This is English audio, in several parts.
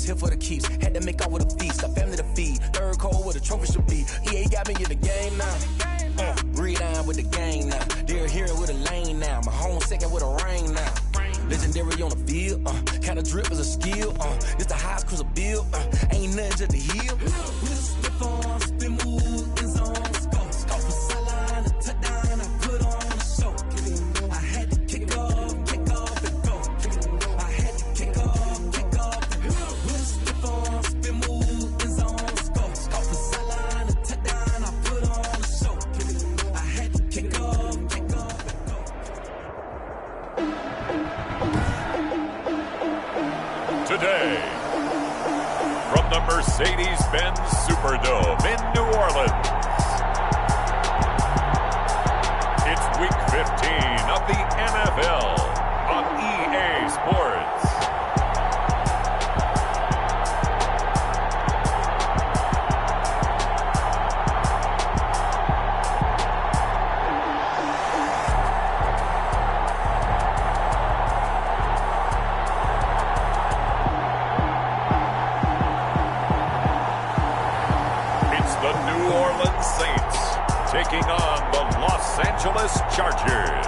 just here for the keeps. Had to make off with a feast, a family to feed. Third cold where the trophy should be. EA got me in the game now. Read on with the gang now. They're here with a lane now. My home second with a rain now. Legendary on the field, kinda drip is a skill, it's the highest cruiser bill, ain't nothing just to heal. Slip on, spin move, in zone, scope from sideline to touchdown, I put on a show. I had to kick off and go. I had to kick off and go. Slip on, spin move, in zone, scope from sideline to touchdown, I put on a show. I had to kick off and go. Today, from the Mercedes-Benz Superdome in New Orleans, it's Week 15 of the NFL on EA Sports. Taking on the Los Angeles Chargers.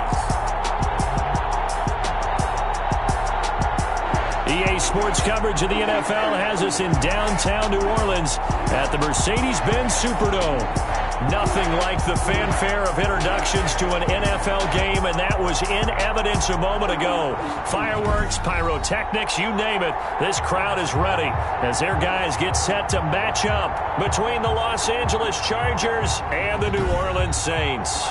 EA Sports coverage of the NFL has us in downtown New Orleans at the Mercedes-Benz Superdome. Nothing like the fanfare of introductions to an NFL game, and that was in evidence a moment ago. Fireworks, pyrotechnics, you name it. This crowd is ready as their guys get set to match up between the Los Angeles Chargers and the New Orleans Saints.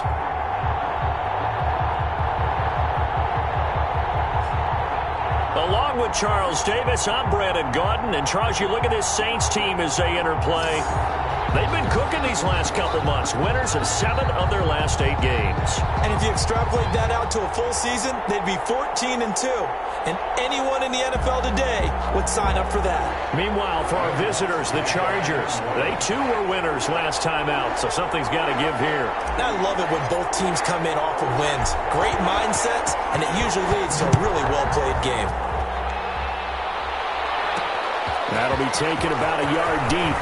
Along with Charles Davis, I'm Brandon Gaudin. And Charles, you look at this Saints team as they interplay. They've been cooking these last couple months. Winners of 7 of their last 8 games. And if you extrapolate that out to a full season, they'd be 14-2. And anyone in the NFL today would sign up for that. Meanwhile, for our visitors, the Chargers, they too were winners last time out, so something's got to give here. And I love it when both teams come in off of wins. Great mindsets, and it usually leads to a really well-played game. That'll be taken about a yard deep.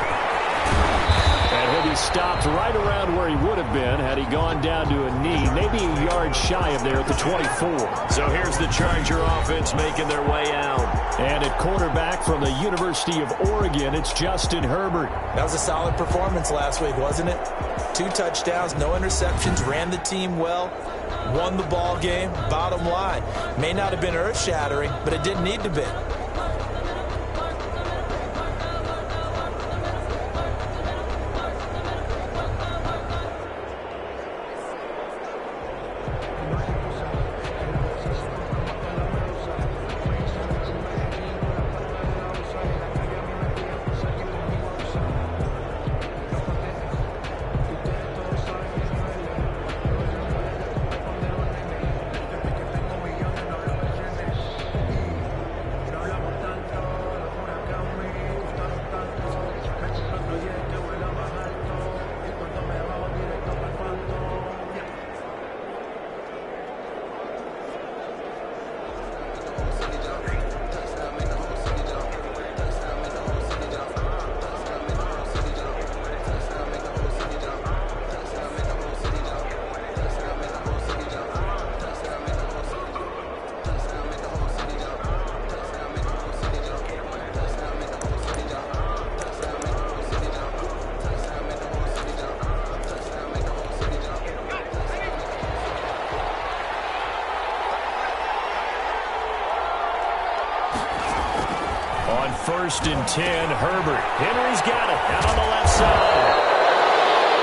And he'll be stopped right around where he would have been had he gone down to a knee, maybe a yard shy of there at the 24. So here's the Charger offense making their way out. And at quarterback from the University of Oregon, it's Justin Herbert. That was a solid performance last week, wasn't it? 2 touchdowns, no interceptions, ran the team well, won the ball game. Bottom line, may not have been earth-shattering, but it didn't need to be. On 1st and 10, Herbert. Henry's got it out on the left side.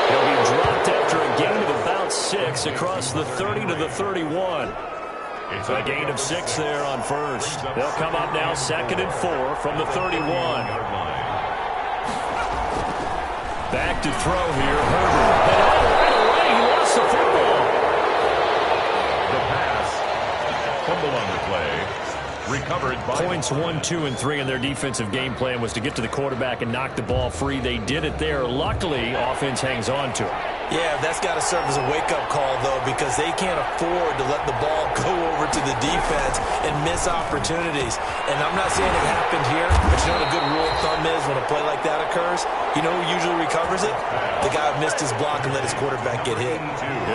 He'll be dropped after a gain of about 6 across the 30 to the 31. It's a gain of 6 there on 1st. They'll come up now 2nd and 4 from the 31. Back to throw here, Herbert. And right away, he lost the football. The pass. Fumble on the play. Recovered by Points 1, 2, and 3 in their defensive game plan was to get to the quarterback and knock the ball free. They did it there. Luckily, offense hangs on to it. Yeah, that's got to serve as a wake-up call, though, because they can't afford to let the ball go over to the defense and miss opportunities. And I'm not saying it happened here, but you know what a good rule of thumb is when a play like that occurs? You know who usually recovers it? The guy who missed his block and let his quarterback get hit.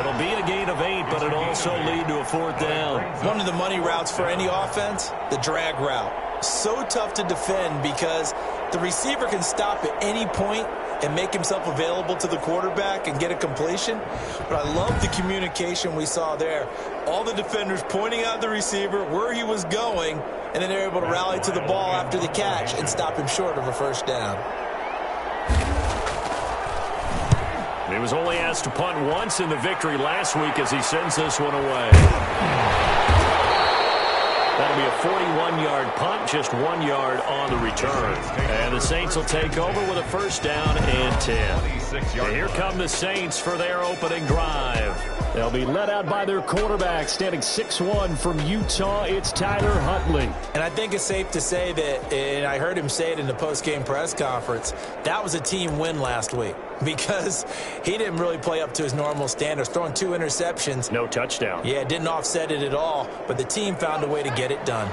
It'll be a gain of 8, but it'll also lead to a 4th down. One of the money routes for any offense, the drag route. So tough to defend because the receiver can stop at any point and make himself available to the quarterback and get a completion. But I love the communication we saw there. All the defenders pointing out the receiver, where he was going, and then they're able to rally to the ball after the catch and stop him short of a 1st down. He was only asked to punt once in the victory last week as he sends this one away. That'll be a 41-yard punt, just 1 yard on the return. And the Saints will take over with a 1st down and 10. And here come the Saints for their opening drive. They'll be led out by their quarterback, standing 6'1" from Utah. It's Tyler Huntley. And I think it's safe to say that, and I heard him say it in the post-game press conference, that was a team win last week because he didn't really play up to his normal standards, throwing 2 interceptions. No touchdown. Yeah, didn't offset it at all, but the team found a way to get it done.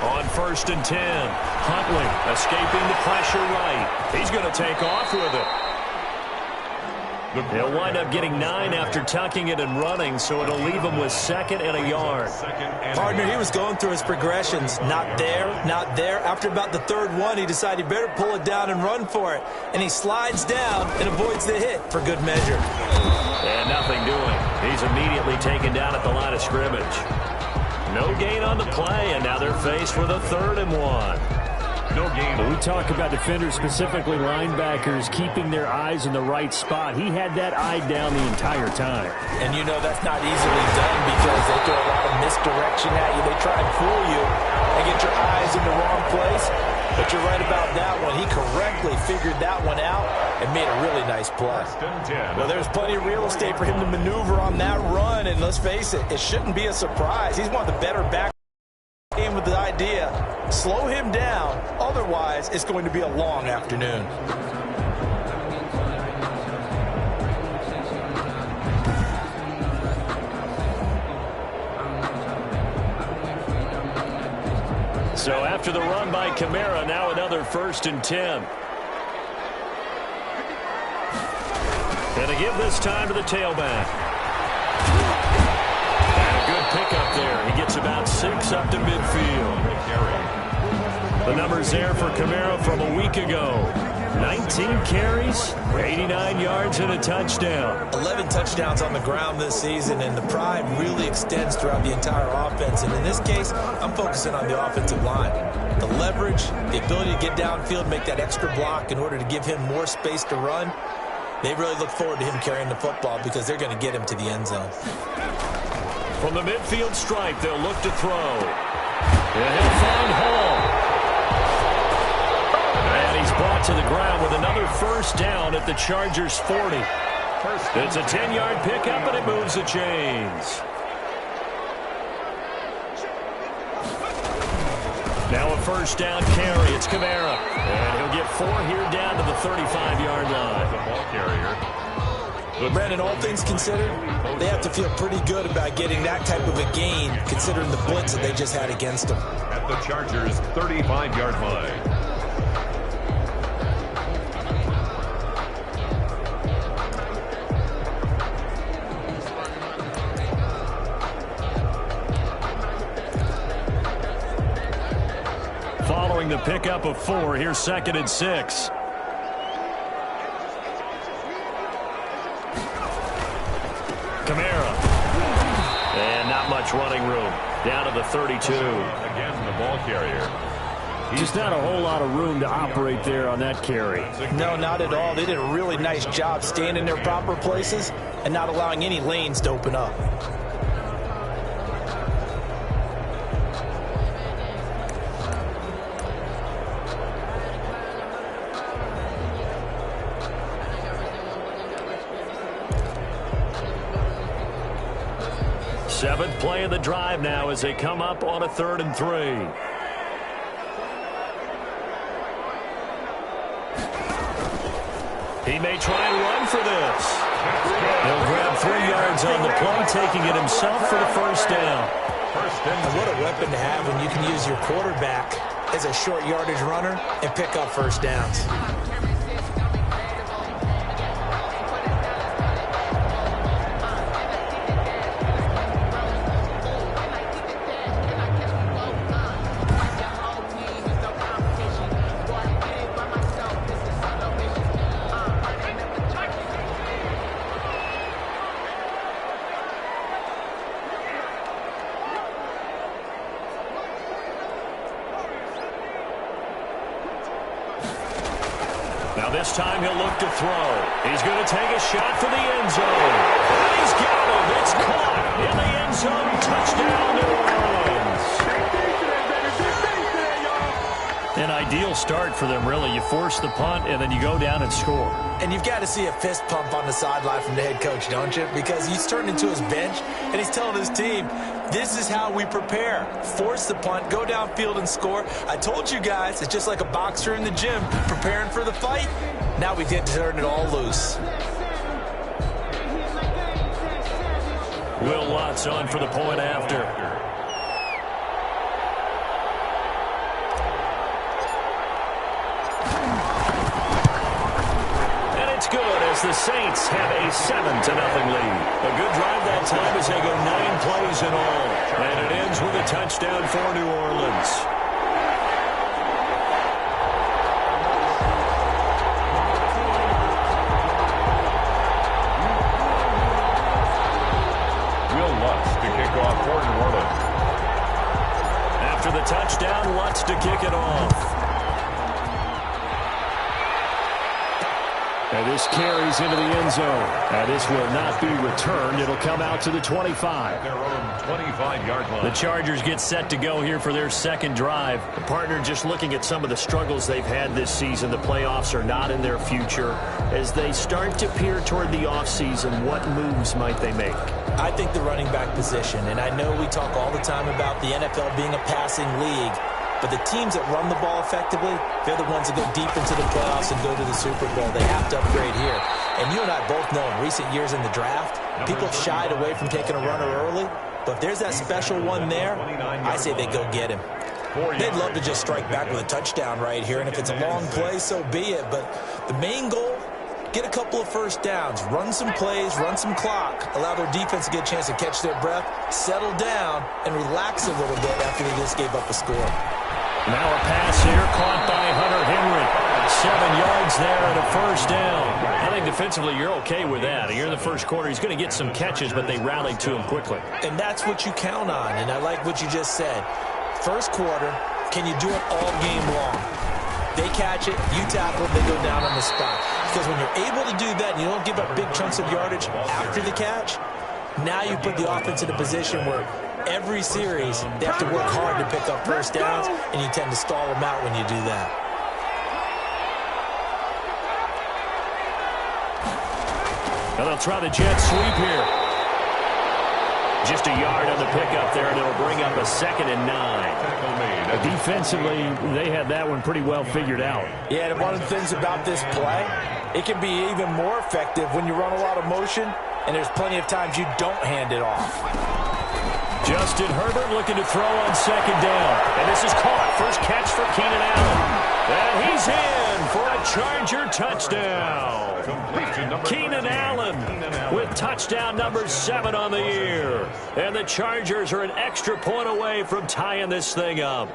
On 1st and 10, Huntley escaping the pressure right. He's going to take off with it. He'll wind up getting 9 after tucking it and running, so it'll leave him with 2nd and a yard. Partner, he was going through his progressions. Not there, not there. After about the 3rd one, he decided he better pull it down and run for it. And he slides down and avoids the hit for good measure. And nothing doing. He's immediately taken down at the line of scrimmage. No gain on the play, and now they're faced with a 3rd and 1. No gain. When we talk about defenders, specifically linebackers, keeping their eyes in the right spot, he had that eye down the entire time. And you know that's not easily done because they throw a lot of misdirection at you. They try and fool you and get your eyes in the wrong place. But you're right about that one. He correctly figured that one out and made a really nice play. Well, there's plenty of real estate for him to maneuver on that run. And let's face it, it shouldn't be a surprise. He's one of the better backs in with the idea. Slow him down. Otherwise, it's going to be a long afternoon. So after the run by Kamara, now another 1st and 10. And to give this time to the tailback. And a good pickup there. He gets about 6 up to midfield. The numbers there for Kamara from a week ago. 19 carries, 89 yards, and a touchdown. 11 touchdowns on the ground this season, and the pride really extends throughout the entire offense. And in this case, I'm focusing on the offensive line. The leverage, the ability to get downfield, make that extra block in order to give him more space to run. They really look forward to him carrying the football because they're going to get him to the end zone. From the midfield stripe, they'll look to throw. And he'll find Hall. And he's brought to the ground with another 1st down at the Chargers' 40. It's a 10-yard pickup, and it moves the chains. Now a 1st down carry. It's Kamara. And he'll get 4 here down to the 35-yard line. The ball carrier. Brandon, all things considered, they have to feel pretty good about getting that type of a gain, considering the blitz that they just had against them. At the Chargers' 35-yard line. Following the pickup of 4, here's 2nd and 6. Kamara. And not much running room. Down to the 32. Again, the ball carrier. Just not a whole lot of room to operate there on that carry. No, not at all. They did a really nice job staying in their proper places and not allowing any lanes to open up. Seventh play of the drive now as they come up on a 3rd and 3. He may try and run for this. He'll grab 3 yards on the play, taking it himself for the first down. And what a weapon to have when you can use your quarterback as a short yardage runner and pick up first downs. Now this time he'll look to throw. He's going to take a shot for the end zone. And he's got him. It's caught in the end zone. Touchdown, New Orleans. An ideal start for them, really. You force the punt, and then you go down and score. And you've got to see a fist pump on the sideline from the head coach, don't you? Because he's turned into his bench, and he's telling his team, this is how we prepare. Force the punt, go downfield and score. I told you guys, it's just like a boxer in the gym preparing for the fight. Now we get to turn it all loose. Will Lutz on for the point after. Good as the Saints have a 7-0 lead. A good drive that time as they go 9 plays in all. And it ends with a touchdown for New Orleans. Will Lutz to kick off for New Orleans. After the touchdown, Lutz to kick it off. And this carries into the end zone. And this will not be returned. It'll come out to the 25. Their own 25-yard line. The Chargers get set to go here for their second drive. The partner, just looking at some of the struggles they've had this season, the playoffs are not in their future. As they start to peer toward the offseason, what moves might they make? I think the running back position, and I know we talk all the time about the NFL being a passing league, but the teams that run the ball effectively, they're the ones that go deep into the playoffs and go to the Super Bowl. They have to upgrade here. And you and I both know in recent years in the draft, people shied away from taking a runner early. But if there's that special one there, I say they go get him. They'd love to just strike back with a touchdown right here. And if it's a long play, so be it. But the main goal, get a couple of first downs, run some plays, run some clock, allow their defense to get a chance to catch their breath, settle down, and relax a little bit after they just gave up a score. Now a pass here caught by Hunter Henry. 7 yards there and a first down. I think defensively you're okay with that. Here in the first quarter, he's going to get some catches, but they rallied to him quickly. And that's what you count on, and I like what you just said. First quarter, can you do it all game long? They catch it, you tackle, they go down on the spot. Because when you're able to do that and you don't give up big chunks of yardage after the catch, now you put the offense in a position where every series they have to work hard to pick up first downs, and you tend to stall them out when you do that. Now they'll try the jet sweep here. Just a yard on the pickup there, and it'll bring up a 2nd and 9. Defensively, they had that one pretty well figured out. Yeah, and one of the things about this play, it can be even more effective when you run a lot of motion, and there's plenty of times you don't hand it off. Justin Herbert looking to throw on 2nd down. And this is caught. First catch for Keenan Allen. And he's in for a Charger touchdown. Keenan Allen with touchdown number 7 on the year. And the Chargers are an extra point away from tying this thing up.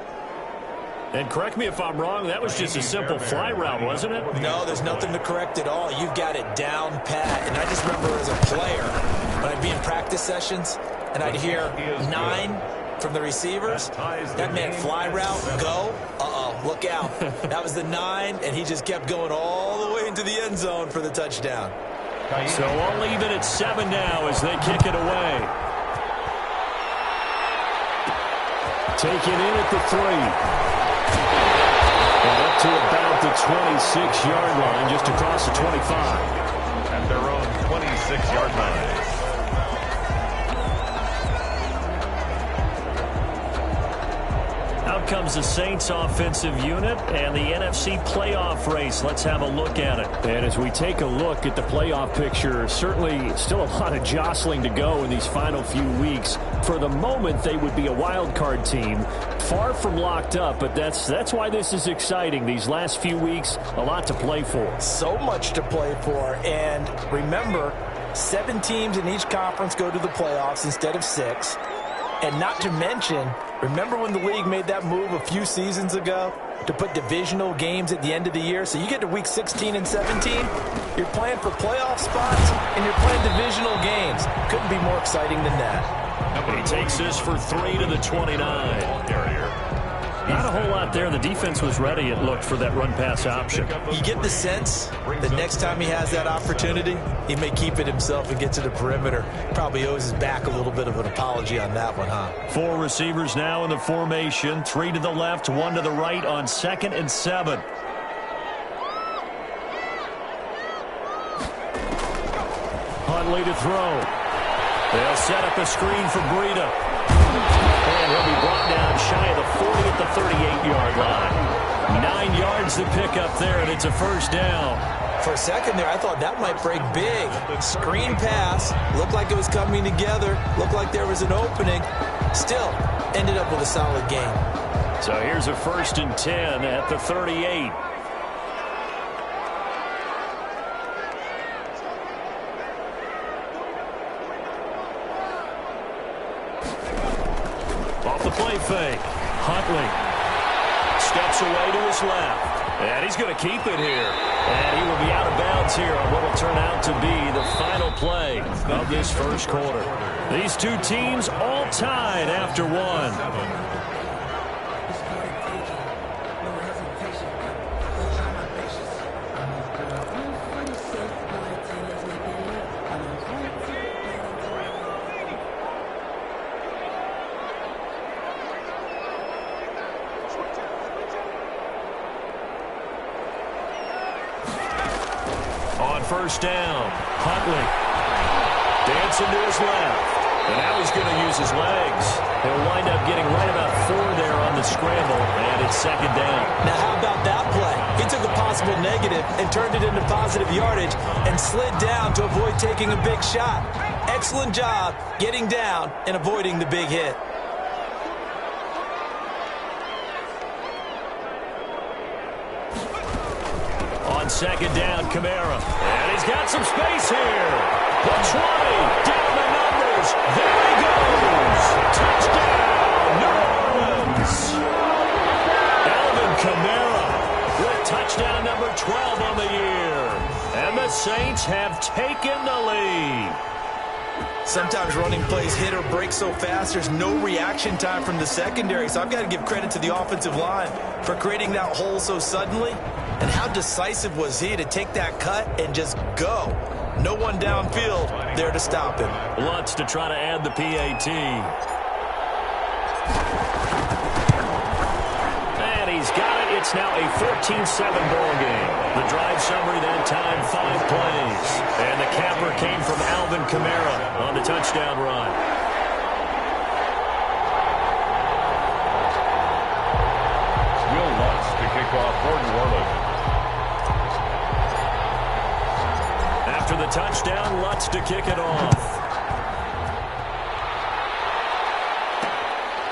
And correct me if I'm wrong, that was just a simple fly route, wasn't it? No, there's nothing to correct at all. You've got it down pat. And I just remember as a player, when I'd be in practice sessions, and I'd hear 9 from the receivers. That meant fly route, go. Look out. That was the 9, and he just kept going all the way into the end zone for the touchdown. So we'll leave it at 7 now as they kick it away. Taken in at the 3. And up to about the 26-yard line, just across the 25. At their own 26-yard line. comes the Saints offensive unit and the NFC playoff race. Let's have a look at it. And as we take a look at the playoff picture, certainly still a lot of jostling to go in these final few weeks. For the moment, they would be a wild card team, far from locked up, but that's why this is exciting. These last few weeks, a lot to play for. So much to play for, and remember, 7 teams in each conference go to the playoffs instead of 6. And not to mention, remember when the league made that move a few seasons ago to put divisional games at the end of the year? So you get to week 16 and 17, you're playing for playoff spots, and you're playing divisional games. Couldn't be more exciting than that. He takes this for 3 to the 29. Not a whole lot there. The defense was ready, it looked, for that run-pass option. You get the sense that next time he has that opportunity, he may keep it himself and get to the perimeter. Probably owes his back a little bit of an apology on that one, huh? 4 receivers now in the formation. 3 to the left, 1 to the right on 2nd and 7. Huntley to throw. They'll set up a screen for Breida. And he'll be brought down shy of the 40 at the 38-yard line. 9 yards to pick up there, and it's a first down. For a second there, I thought that might break big. Screen pass. Looked like it was coming together. Looked like there was an opening. Still, ended up with a solid gain. So here's a 1st and 10 at the 38. Off the play fake. Huntley steps away to his left. And he's going to keep it here. And he will be out of bounds here on what will turn out to be the final play of this first quarter. These two teams all tied after 1. On first down, Huntley dancing to his left. And now he's going to use his legs. He'll wind up getting right about 4 there on the scramble, and it's 2nd down. Now how about that play? He took a possible negative and turned it into positive yardage and slid down to avoid taking a big shot. Excellent job getting down and avoiding the big hit. On 2nd down, Kamara. And he's got some space here. The 20, down the numbers. There he goes. Touchdown, New Orleans. Alvin Kamara with touchdown number 12 on the year. And the Saints have taken the lead. Sometimes running plays hit or break so fast, there's no reaction time from the secondary. So I've got to give credit to the offensive line for creating that hole so suddenly. And how decisive was he to take that cut and just go? No one downfield there to stop him. Lutz to try to add the PAT. And he's got it. It's now a 14-7 ball game. The drive summary that time, 5 plays. And the capper came from Alvin Kamara on the touchdown run. Will Lutz to kick off for New Orleans. After the touchdown, Lutz to kick it off.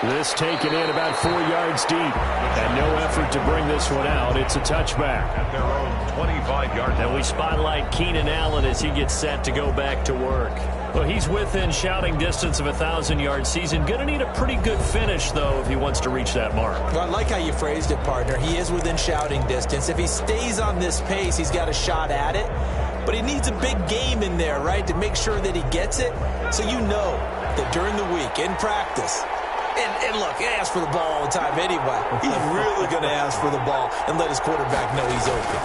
This taken in about 4 yards deep. And no effort to bring this one out. It's a touchback. At their own 25-yard line. And we spotlight Keenan Allen as he gets set to go back to work. Well, he's within shouting distance of a 1,000-yard season. Going to need a pretty good finish, though, if he wants to reach that mark. Well, I like how you phrased it, partner. He is within shouting distance. If he stays on this pace, he's got a shot at it. But he needs a big game in there, right, to make sure that he gets it. So you know that during the week, in practice, and look, he asks for the ball all the time anyway. He's really going to ask for the ball and let his quarterback know he's open.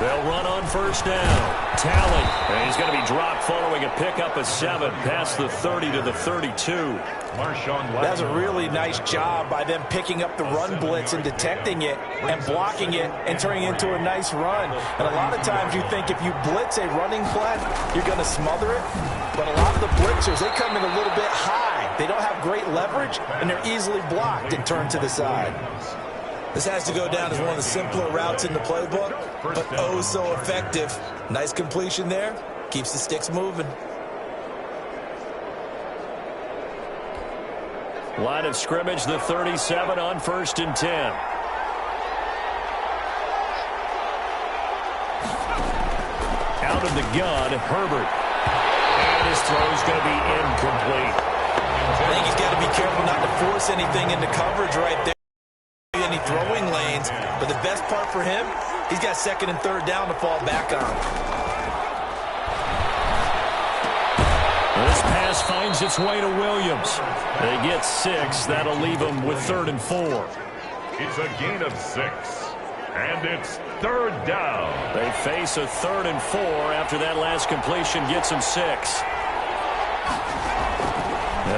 They'll run on first down. Tally. And he's going to be dropped following a pickup of 7 past the 30 to the 32. That's a really nice job by them picking up the run blitz and detecting it and blocking it and turning it into a nice run. And a lot of times you think if you blitz a running play, you're going to smother it. But a lot of the blitzers, they come in a little bit high They don't have great leverage, and they're easily blocked and turned to the side. This has to go down as one of the simpler routes in the playbook, but oh so effective. Nice completion there. Keeps the sticks moving. Line of scrimmage, the 37 on 1st and 10. Out of the gun, Herbert. And his throw is going to be incomplete. I think he's got to be careful not to force anything into coverage right there. Any throwing lanes, but the best part for him, he's got 2nd and 3rd down to fall back on. This pass finds its way to Williams. They get 6. That'll leave them with 3rd and 4. It's a gain of 6. And it's 3rd down. They face a 3rd and 4 after that last completion gets them 6.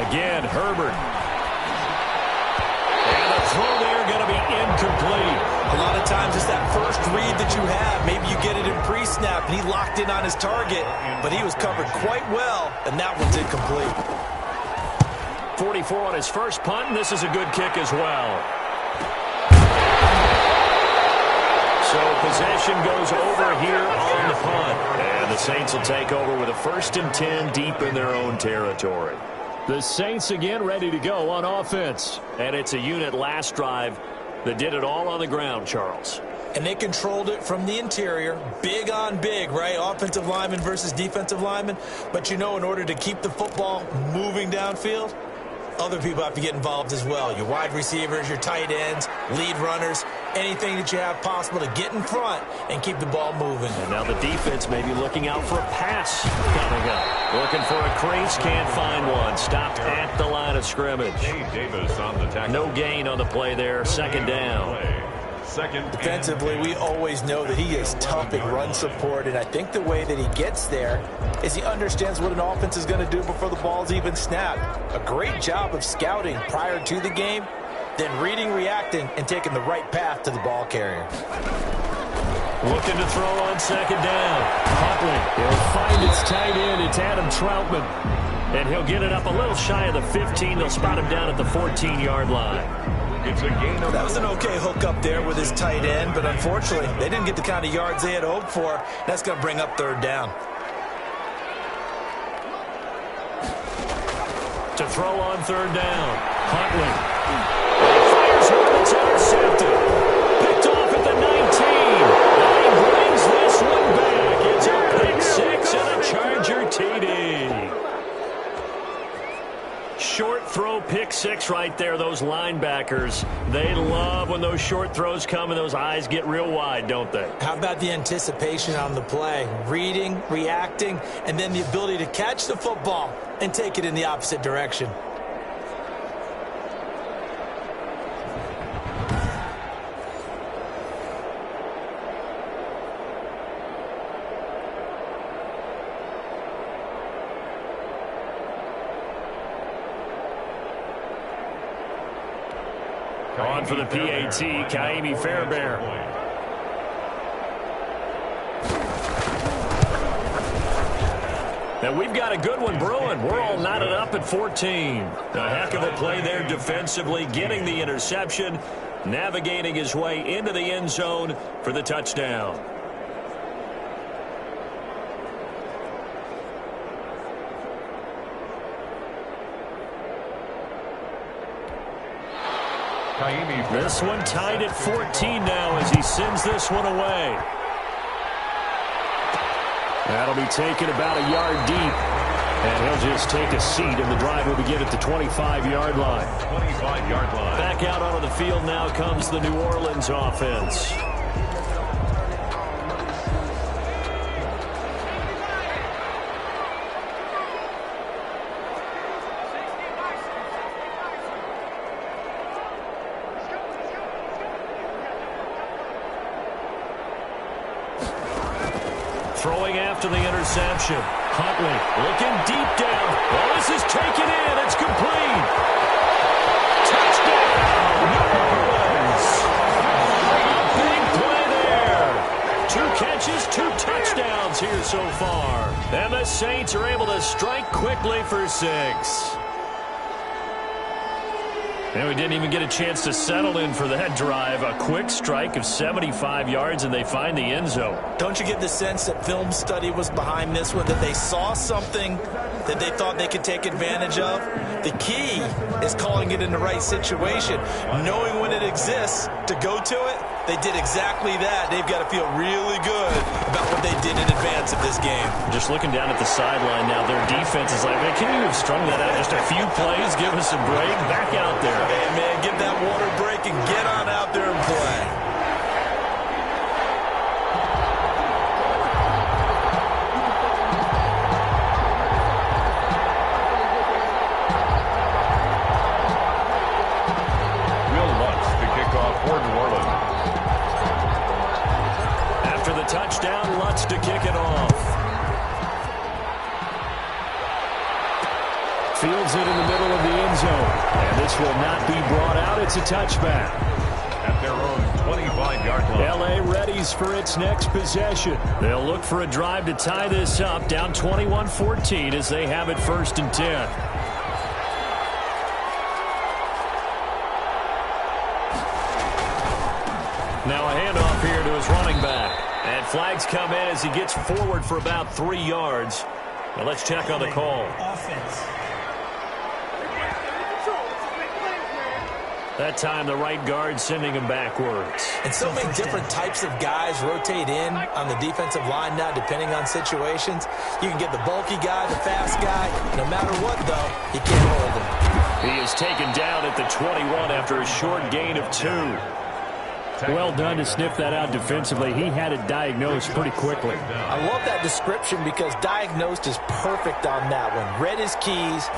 Again, Herbert. And the throw there going to be incomplete. A lot of times it's that first read that you have. Maybe you get it in pre-snap, and he locked in on his target, but he was covered quite well, and that one's incomplete. 44 on his first punt, and this is a good kick as well. So possession goes over here on the punt. And the Saints will take over with a 1st and 10 deep in their own territory. The Saints again ready to go on offense. And it's a unit last drive that did it all on the ground, Charles. And they controlled it from the interior, big on big, right? Offensive lineman versus defensive lineman. But, you know, in order to keep the football moving downfield, other people have to get involved as well. Your wide receivers, your tight ends, lead runners, anything that you have possible to get in front and keep the ball moving. And now the defense may be looking out for a pass coming up. Looking for a crease, can't find one. Stopped at the line of scrimmage. Davis on the tackle. No gain on the play there. 2nd down. Defensively, we always know that he is tough in run support, and I think the way that he gets there is he understands what an offense is going to do before the ball's even snapped. A great job of scouting prior to the game, then reading, reacting, and taking the right path to the ball carrier. Looking to throw on 2nd down. Huntley, he'll find its tight end. It's Adam Troutman. And he'll get it up a little shy of the 15. They'll spot him down at the 14-yard line. It's a gain of... That was an okay hook up there with his tight end, but unfortunately, they didn't get the kind of yards they had hoped for. That's going to bring up 3rd down. To throw on 3rd down. Huntley. Fires one. It's intercepted. Picked off at the 19. And he brings this one back. It's a pick 6 and a Charger TD. Short throw, pick 6 right there. Those linebackers, they love when those short throws come and those eyes get real wide, don't they? How about the anticipation on the play? Reading, reacting, and then the ability to catch the football and take it in the opposite direction. On for the PAT, Kaimi Fairbairn. And we've got a good one brewing. We're all knotted up at 14. A heck of a play there defensively, getting the interception, navigating his way into the end zone for the touchdown. This one tied at 14 now as he sends this one away. That'll be taken about a yard deep. And he'll just take a seat, and the drive will begin at the 25-yard line. 25-yard line. Back out onto the field now comes the New Orleans offense. Throwing after the interception. Huntley looking deep down. Well, this is taken in. It's complete. Touchdown, New Orleans. Big play there. 2 catches, 2 touchdowns here so far. And the Saints are able to strike quickly for 6. And we didn't even get a chance to settle in for that drive. A quick strike of 75 yards, and they find the end zone. Don't you get the sense that film study was behind this one, that they saw something that they thought they could take advantage of? The key is calling it in the right situation, knowing when it exists to go to it. They did exactly that. They've got to feel really good about what they did in advance of this game. Just looking down at the sideline now, their defense is like, man, can you have strung that out just a few plays? Give us a break. Back out there. Hey, man, get that water break and get on out there and play. Touchdown, Lutz to kick it off. Fields it in the middle of the end zone. And this will not be brought out. It's a touchback. At their own 25-yard line. L.A. readies for its next possession. They'll look for a drive to tie this up, down 21-14 as they have it 1st and 10. Now a handoff here to his running back. And flags come in as he gets forward for about 3 yards. Now let's check on the call. Offense. That time the right guard sending him backwards. And so many different types of guys rotate in on the defensive line now, depending on situations. You can get the bulky guy, the fast guy. No matter what, though, you can't hold him. He is taken down at the 21 after a short gain of 2. Well done to sniff that out defensively. He had it diagnosed pretty quickly. I love that description because diagnosed is perfect on that one. Read his keys,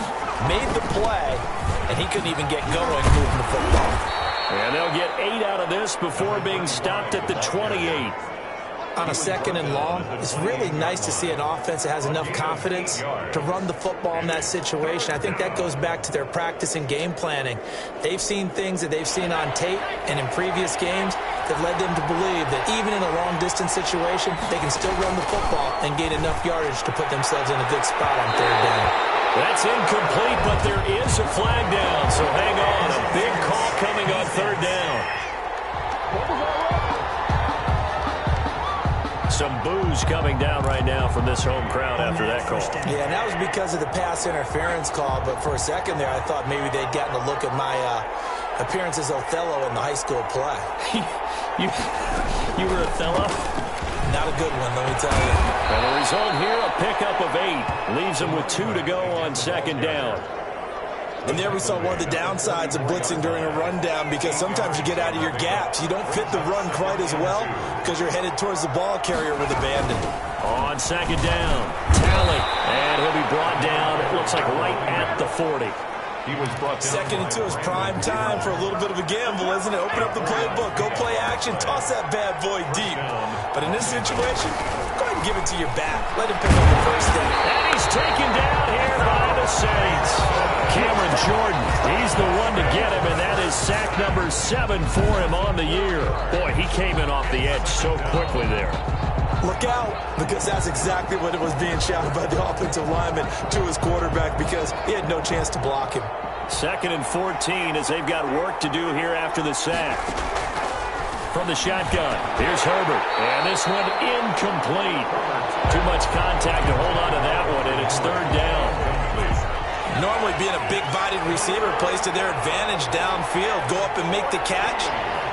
made the play, and he couldn't even get going moving the football. And they'll get 8 out of this before being stopped at the 28. On a 2nd and long, it's really nice to see an offense that has enough confidence to run the football in that situation. I think that goes back to their practice and game planning. They've seen things that they've seen on tape and in previous games that led them to believe that even in a long-distance situation, they can still run the football and gain enough yardage to put themselves in a good spot on 3rd down. That's incomplete, but there is a flag down, so hang on. A big call coming on 3rd down. Some boos coming down right now from this home crowd after that call. Yeah, and that was because of the pass interference call, but for a second there, I thought maybe they'd gotten a look at my appearance as Othello in the high school play. you were Othello? Not a good one, let me tell you. And the result here, a pickup of 8. Leaves them with 2 to go on 2nd down. And there we saw one of the downsides of blitzing during a rundown because sometimes you get out of your gaps. You don't fit the run quite as well because you're headed towards the ball carrier with abandon. On 2nd down, Talley. And he'll be brought down, it looks like right at the 40. He was brought down. 2nd and 2 is prime time for a little bit of a gamble, isn't it? Open up the playbook, go play action, toss that bad boy deep. But in this situation, go ahead and give it to your back. Let him pick up the 1st down. And he's taken down here by the Saints. Cameron Jordan, he's the one to get him, and that is sack number 7 for him on the year. Boy, he came in off the edge so quickly there. Look out, because that's exactly what it was being shouted by the offensive lineman to his quarterback because he had no chance to block him. 2nd and 14 as they've got work to do here after the sack. From the shotgun, here's Herbert, and this one incomplete. Too much contact to hold on to that one, and it's 3rd down. Normally being a big-bodied receiver plays to their advantage downfield. Go up and make the catch,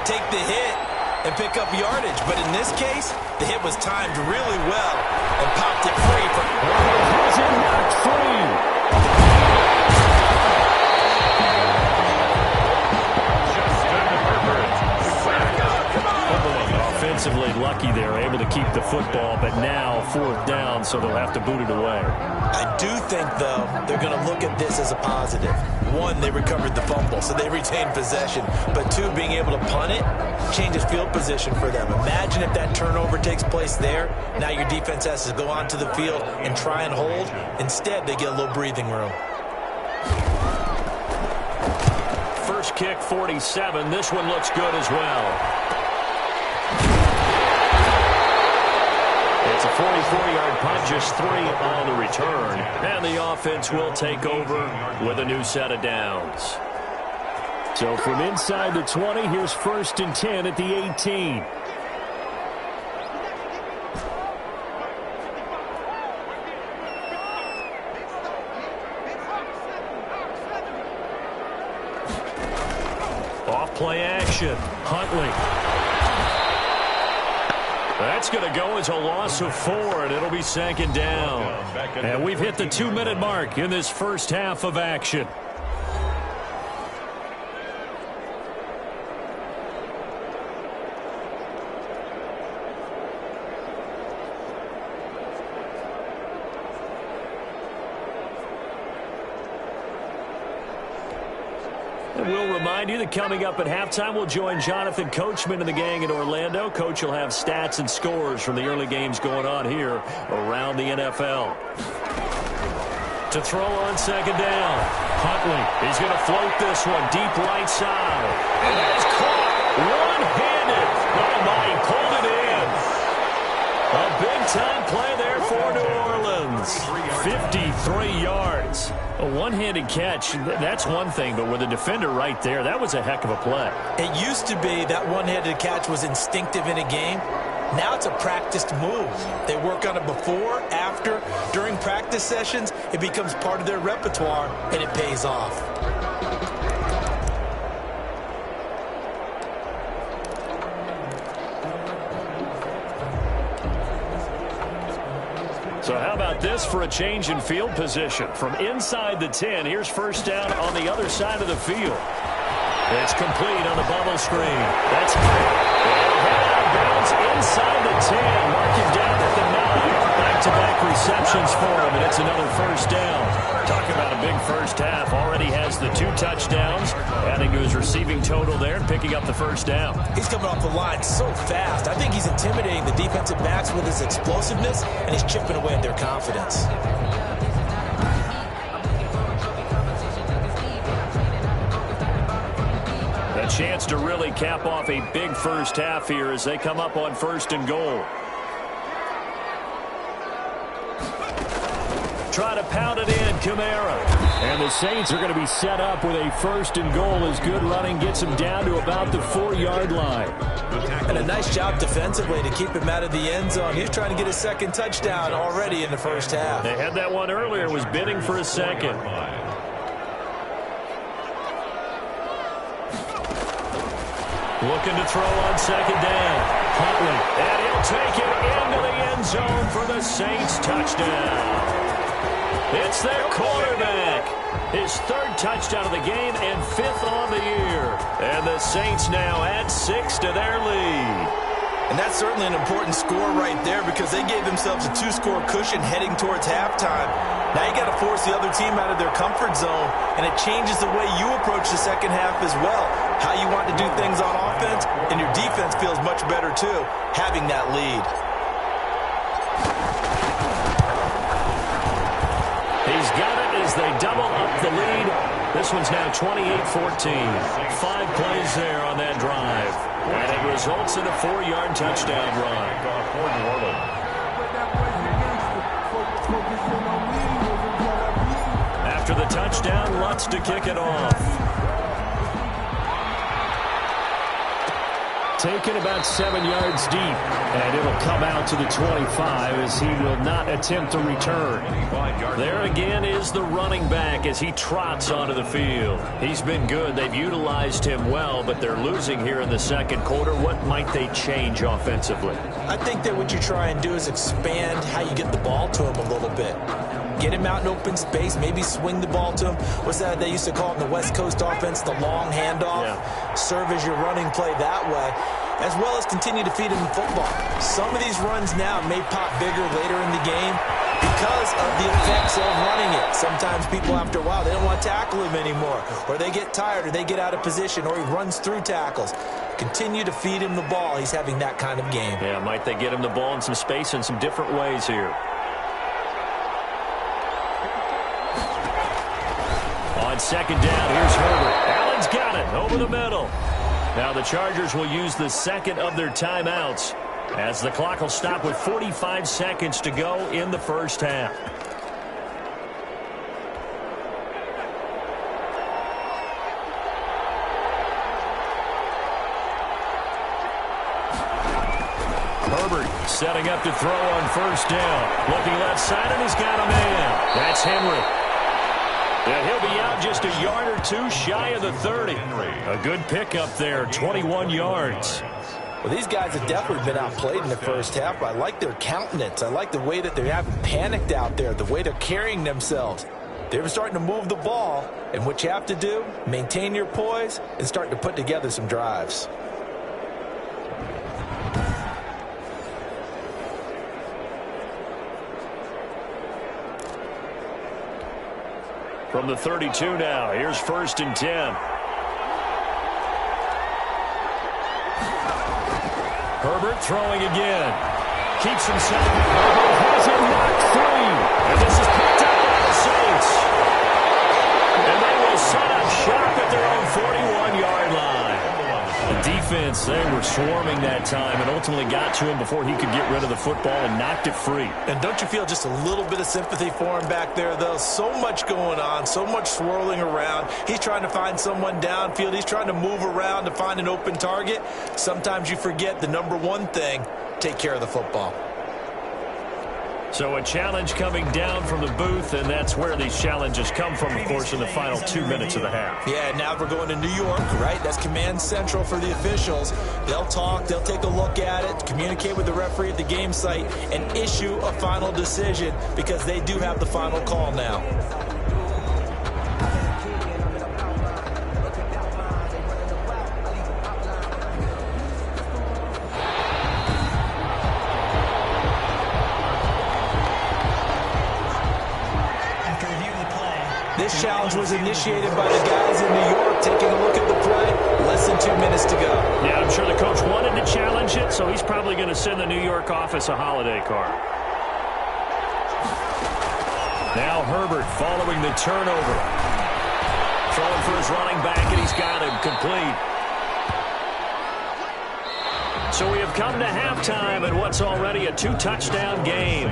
take the hit, and pick up yardage. But in this case, the hit was timed really well and popped it free. Has it knocked free? Offensively lucky they're able to keep the football, but now 4th down, so they'll have to boot it away. I do think, though, they're going to look at this as a positive. 1, they recovered the fumble, so they retained possession. But 2, being able to punt it changes field position for them. Imagine if that turnover takes place there. Now your defense has to go onto the field and try and hold. Instead, they get a little breathing room. First kick, 47. This one looks good as well. It's a 44-yard punt, just 3 on the return. And the offense will take over with a new set of downs. So from inside the 20, here's 1st and 10 at the 18. Off-play action. Huntley. That's going to go as a loss of 4, and it'll be 2nd down. And we've hit the 2-minute mark in this first half of action. We'll remind you that coming up at halftime, we'll join Jonathan Coachman and the gang in Orlando. Coach will have stats and scores from the early games going on here around the NFL. To throw on 2nd down, Huntley. He's going to float this one deep right side. And that is caught one-handed. Oh, my, he pulled it in. A big-time play there for New Orleans. 53 yards. A one-handed catch, that's one thing, but with a defender right there, that was a heck of a play. It used to be that one-handed catch was instinctive in a game. Now it's a practiced move. They work on it before, after, during practice sessions. It becomes part of their repertoire, and it pays off. So how about this for a change in field position? From inside the 10, here's 1st down on the other side of the field. It's complete on the bubble screen. That's great. Head out of bounds inside the 10. Mark him down at the 9. Back-to-back receptions for him, and it's another 1st down. Talk about a big first half. Already has the 2 touchdowns, adding to his receiving total there and picking up the 1st down. He's coming off the line so fast. I think he's intimidating the defensive backs with his explosiveness, and he's chipping away at their confidence. A chance to really cap off a big first half here as they come up on 1st and goal. Try to pound it in, Kamara. And the Saints are going to be set up with a 1st and goal as good running gets them down to about the 4-yard line. And a nice job defensively to keep him out of the end zone. He's trying to get his 2nd touchdown already in the first half. They had that one earlier, was bidding for a 2nd. Looking to throw on 2nd down. Huntley, and he'll take it into the end zone for the Saints touchdown. It's their quarterback. His 3rd touchdown of the game and 5th on the year. And the Saints now add 6 to their lead. And that's certainly an important score right there because they gave themselves a 2-score cushion heading towards halftime. Now you got to force the other team out of their comfort zone, and it changes the way you approach the second half as well. How you want to do things on offense, and your defense feels much better too, having that lead. He's got it as they double up the lead. This one's now 28-14. 5 plays there on that drive. And it results in a 4-yard touchdown run. After the touchdown, Lutz to kick it off. Taken about 7 yards deep, and it'll come out to the 25 as he will not attempt to return. There again is the running back as he trots onto the field. He's been good. They've utilized him well, but they're losing here in the 2nd quarter. What might they change offensively? I think that what you try and do is expand how you get the ball to him a little bit. Get him out in open space, maybe swing the ball to him. What's that they used to call in the West Coast offense, the long handoff? Yeah. Serve as your running play that way, as well as continue to feed him the football. Some of these runs now may pop bigger later in the game because of the effects of running it. Sometimes people, after a while, they don't want to tackle him anymore, or they get tired, or they get out of position, or he runs through tackles. Continue to feed him the ball. He's having that kind of game. Yeah, might they get him the ball in some space in some different ways here. On 2nd down, here's Herbert. Allen's got it over the middle. Now the Chargers will use the 2nd of their timeouts as the clock will stop with 45 seconds to go in the first half. Herbert setting up to throw on first down. Looking left side, and he's got a man. That's Henry. And he'll be out just a yard or two shy of the 30. A good pickup there, 21 yards. Well, these guys have definitely been outplayed in the first half, but I like their countenance. I like the way that they haven't panicked out there, the way they're carrying themselves. They're starting to move the ball, and what you have to do, maintain your poise and start to put together some drives. From the 32 now, here's 1st and 10. Herbert throwing again. Keeps himself. Herbert has it knocked free. And this is picked up by the Saints. And they will set up shop at their own 41-yard line. The defense, they were swarming that time and ultimately got to him before he could get rid of the football and knocked it free. And don't you feel just a little bit of sympathy for him back there, though? So much going on, so much swirling around. He's trying to find someone downfield. He's trying to move around to find an open target. Sometimes you forget the number one thing, take care of the football. So a challenge coming down from the booth, and that's where these challenges come from, of course, in the final 2 minutes of the half. Yeah, now we're going to New York, right? That's command central for the officials. They'll talk, they'll take a look at it, communicate with the referee at the game site, and issue a final decision because they do have the final call now. This challenge was initiated by the guys in New York. Taking a look at the play, less than 2 minutes to go. Yeah, I'm sure the coach wanted to challenge it, so he's probably going to send the New York office a holiday card. Now Herbert following the turnover. Throwing for his running back, and he's got him complete. So we have come to halftime in what's already a 2-touchdown game.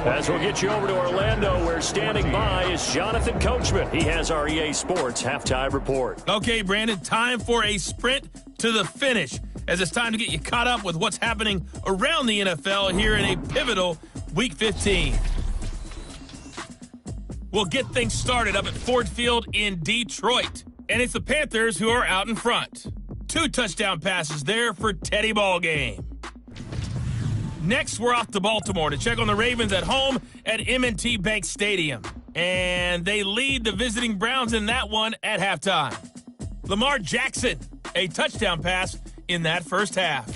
As we'll get you over to Orlando, where standing by is Jonathan Coachman. He has our EA Sports halftime report. Okay, Brandon, time for a sprint to the finish, as it's time to get you caught up with what's happening around the NFL here in a pivotal Week 15. We'll get things started up at Ford Field in Detroit. And it's the Panthers who are out in front. 2 touchdown passes there for Teddy Ballgame. Next, we're off to Baltimore to check on the Ravens at home at M&T Bank Stadium. And they lead the visiting Browns in that one at halftime. Lamar Jackson, a touchdown pass in that first half.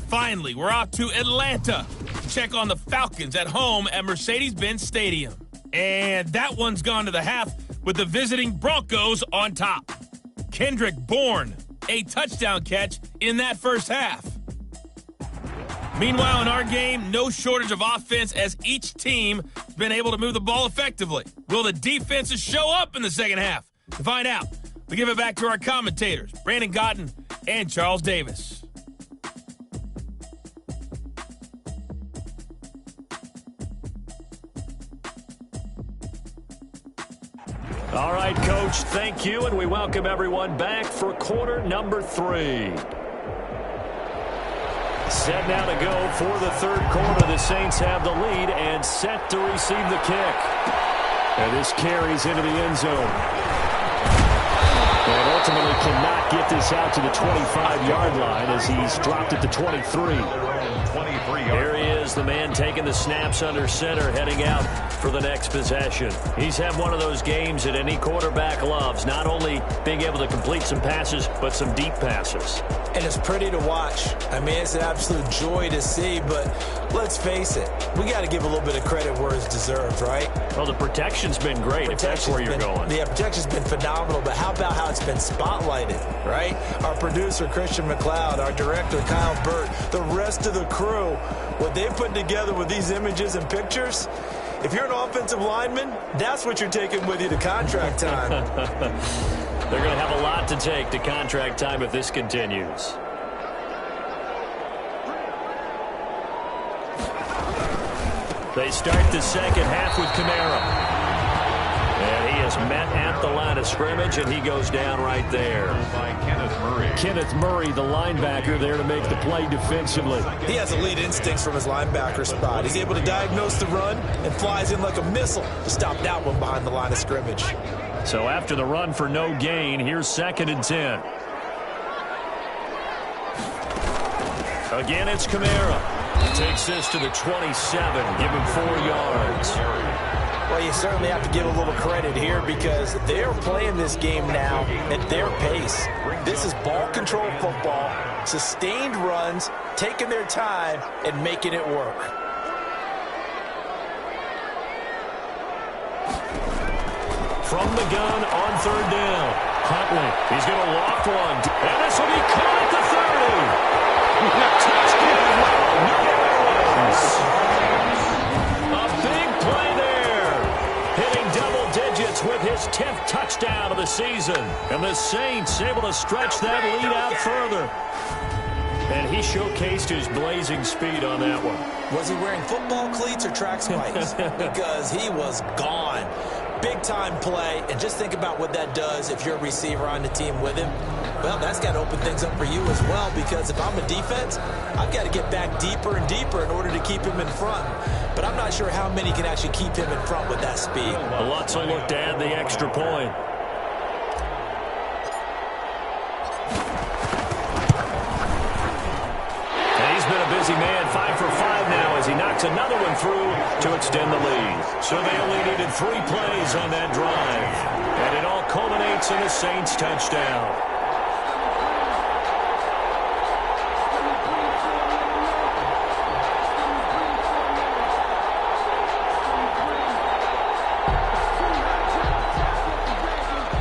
Finally, we're off to Atlanta to check on the Falcons at home at Mercedes-Benz Stadium. And that one's gone to the half with the visiting Broncos on top. Kendrick Bourne, a touchdown catch in that first half. Meanwhile, in our game, no shortage of offense as each team has been able to move the ball effectively. Will the defenses show up in the second half? To find out, we give it back to our commentators, Brandon Gotton and Charles Davis. All right, Coach, thank you, and we welcome everyone back for quarter number 3. Set now to go for the third quarter. The Saints have the lead and set to receive the kick. And this carries into the end zone. And ultimately cannot get this out to the 25-yard line as he's dropped it to 23. There he is, the man taking the snaps under center, heading out for the next possession. He's had one of those games that any quarterback loves, not only being able to complete some passes, but some deep passes. And it's pretty to watch. I mean, it's an absolute joy to see, but let's face it, we got to give a little bit of credit where it's deserved, right? Well, the protection's been great, if that's where you're going. Yeah, protection's been phenomenal, but how about how it's been spotlighted, right? Our producer, Christian McLeod, our director, Kyle Burt, the rest of the crew, what they put together with these images and pictures, if you're an offensive lineman, that's what you're taking with you to contract time. They're going to have a lot to take to contract time if this continues. They start the second half with Kamara. And he is met at the line of scrimmage, and he goes down right there. Kenneth Murray, the linebacker, there to make the play defensively. He has elite instincts from his linebacker spot. He's able to diagnose the run and flies in like a missile to stop that one behind the line of scrimmage. So after the run for no gain, here's 2nd and 10. Again, it's Kamara. Takes this to the 27, give him 4 yards. Well, you certainly have to give a little credit here because they're playing this game now at their pace. This is ball control football, sustained runs, taking their time and making it work. From the gun on 3rd down. Huntley, he's going to loft one. And this will be caught at the 30. Touchdown, no errors. A big play there. Hitting double digits with his 10th touchdown of the season. And the Saints able to stretch that lead out further. And he showcased his blazing speed on that one. Was he wearing football cleats or track spikes? Because he was gone. Big-time play, and just think about what that does if you're a receiver on the team with him. Well, that's got to open things up for you as well, because if I'm a defense, I've got to get back deeper and deeper in order to keep him in front. But I'm not sure how many can actually keep him in front with that speed. Lutz will look to add the extra point. Been a busy man, 5 for 5 now as he knocks another one through to extend the lead. So they only needed 3 plays on that drive. And it all culminates in a Saints touchdown.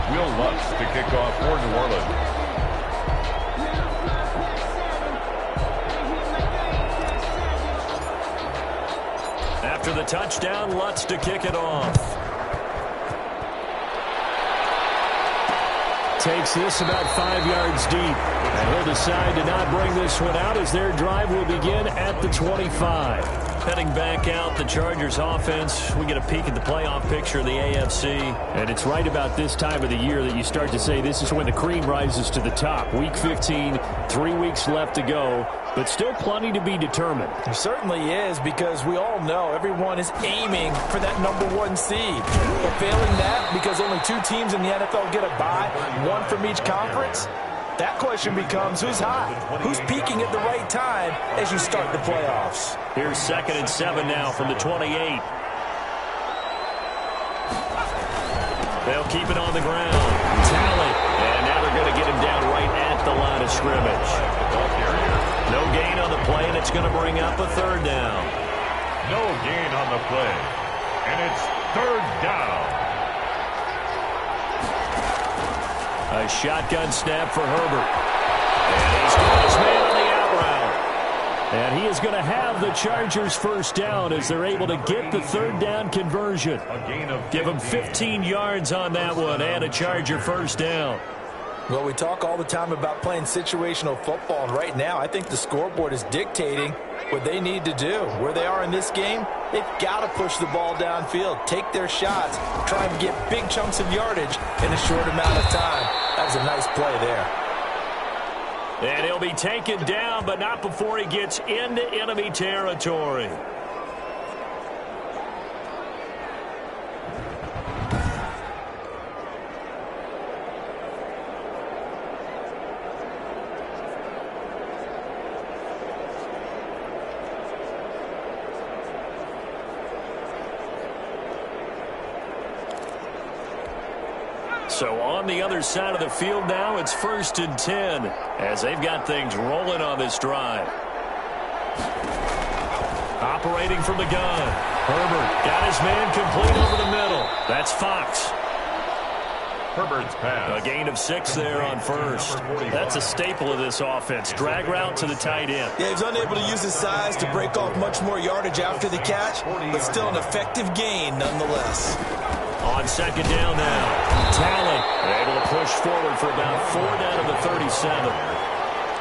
Will Lutz to kick off for New Orleans. After the touchdown, Lutz to kick it off. Takes this about 5 yards deep. And he'll decide to not bring this one out as their drive will begin at the 25. Heading back out, the Chargers offense. We get a peek at the playoff picture of the AFC. And it's right about this time of the year that you start to say this is when the cream rises to the top. Week 15, 3 weeks left to go, but still plenty to be determined. There certainly is, because we all know everyone is aiming for that #1 seed. But failing that, because only 2 teams in the NFL get a bye, 1 from each conference, that question becomes who's hot? Who's peaking at the right time as you start the playoffs? Here's 2nd and 7 now from the 28. They'll keep it on the ground. Tally. And now they're going to get him down right at the line of scrimmage. No gain on the play, and it's going to bring up a 3rd down. No gain on the play. And it's 3rd down. A shotgun snap for Herbert. And he's got his man on the out route. And he is going to have the Chargers 1st down as they're able to get the 3rd down conversion. Give him 15 yards on that one and a Charger 1st down. Well, we talk all the time about playing situational football, and right now I think the scoreboard is dictating what they need to do. Where they are in this game, they've got to push the ball downfield, take their shots, try and get big chunks of yardage in a short amount of time. That was a nice play there. And he'll be taken down, but not before he gets into enemy territory. So on the other side of the field now, it's 1st and 10 as they've got things rolling on this drive. Operating from the gun. Herbert got his man complete over the middle. That's Fox. Herbert's pass. A gain of 6 there on 1st. That's a staple of this offense. Drag route to the tight end. Yeah, he's unable to use his size to break off much more yardage after the catch, but still an effective gain nonetheless. On 2nd down now. Tally able to push forward for about 4 down to the 37.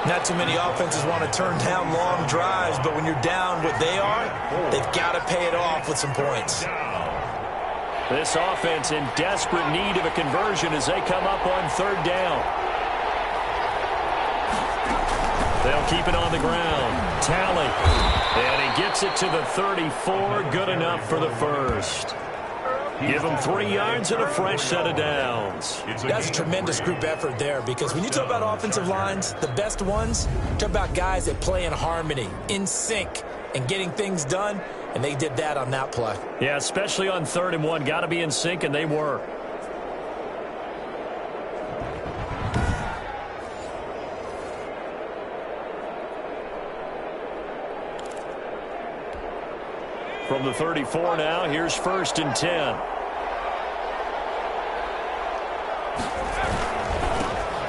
Not too many offenses want to turn down long drives, but when you're down what they are, they've got to pay it off with some points. This offense in desperate need of a conversion as they come up on 3rd down. They'll keep it on the ground. Tally. And he gets it to the 34. Good enough for the first. Give them 3 yards and a fresh set of downs. That's a tremendous group effort there, because when you talk about offensive lines, the best ones, talk about guys that play in harmony, in sync, and getting things done, and they did that on that play. Yeah, especially on 3rd and 1. Got to be in sync, and they were. From the 34 now, here's 1st and 10.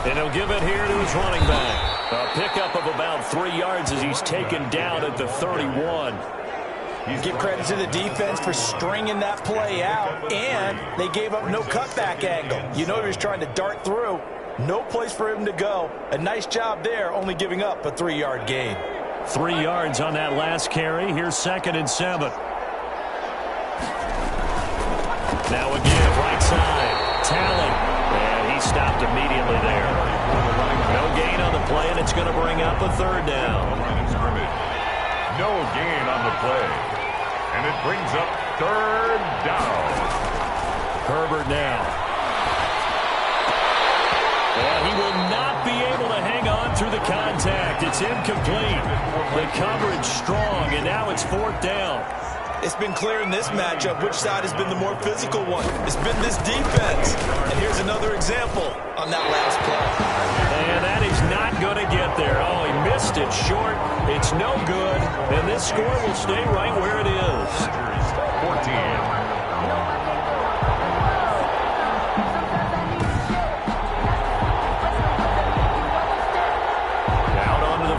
And he'll give it here to his running back. A pickup of about 3 yards as he's taken down at the 31. You give credit to the defense for stringing that play out, and they gave up no cutback angle. You know he was trying to dart through. No place for him to go. A nice job there, only giving up a 3-yard gain. 3 yards on that last carry. Here's 2nd and 7. Now again, right side. Tally. And he stopped immediately there. No gain on the play, and it's going to bring up a 3rd down. No gain on the play. And it brings up 3rd down. Herbert now. And he will not be able to hang on through the contact. It's incomplete. The coverage strong, and now it's 4th down. It's been clear in this matchup which side has been the more physical one. It's been this defense. And here's another example on that last play. And that is not going to get there. Oh, he missed it short. It's no good. And this score will stay right where it is. 14.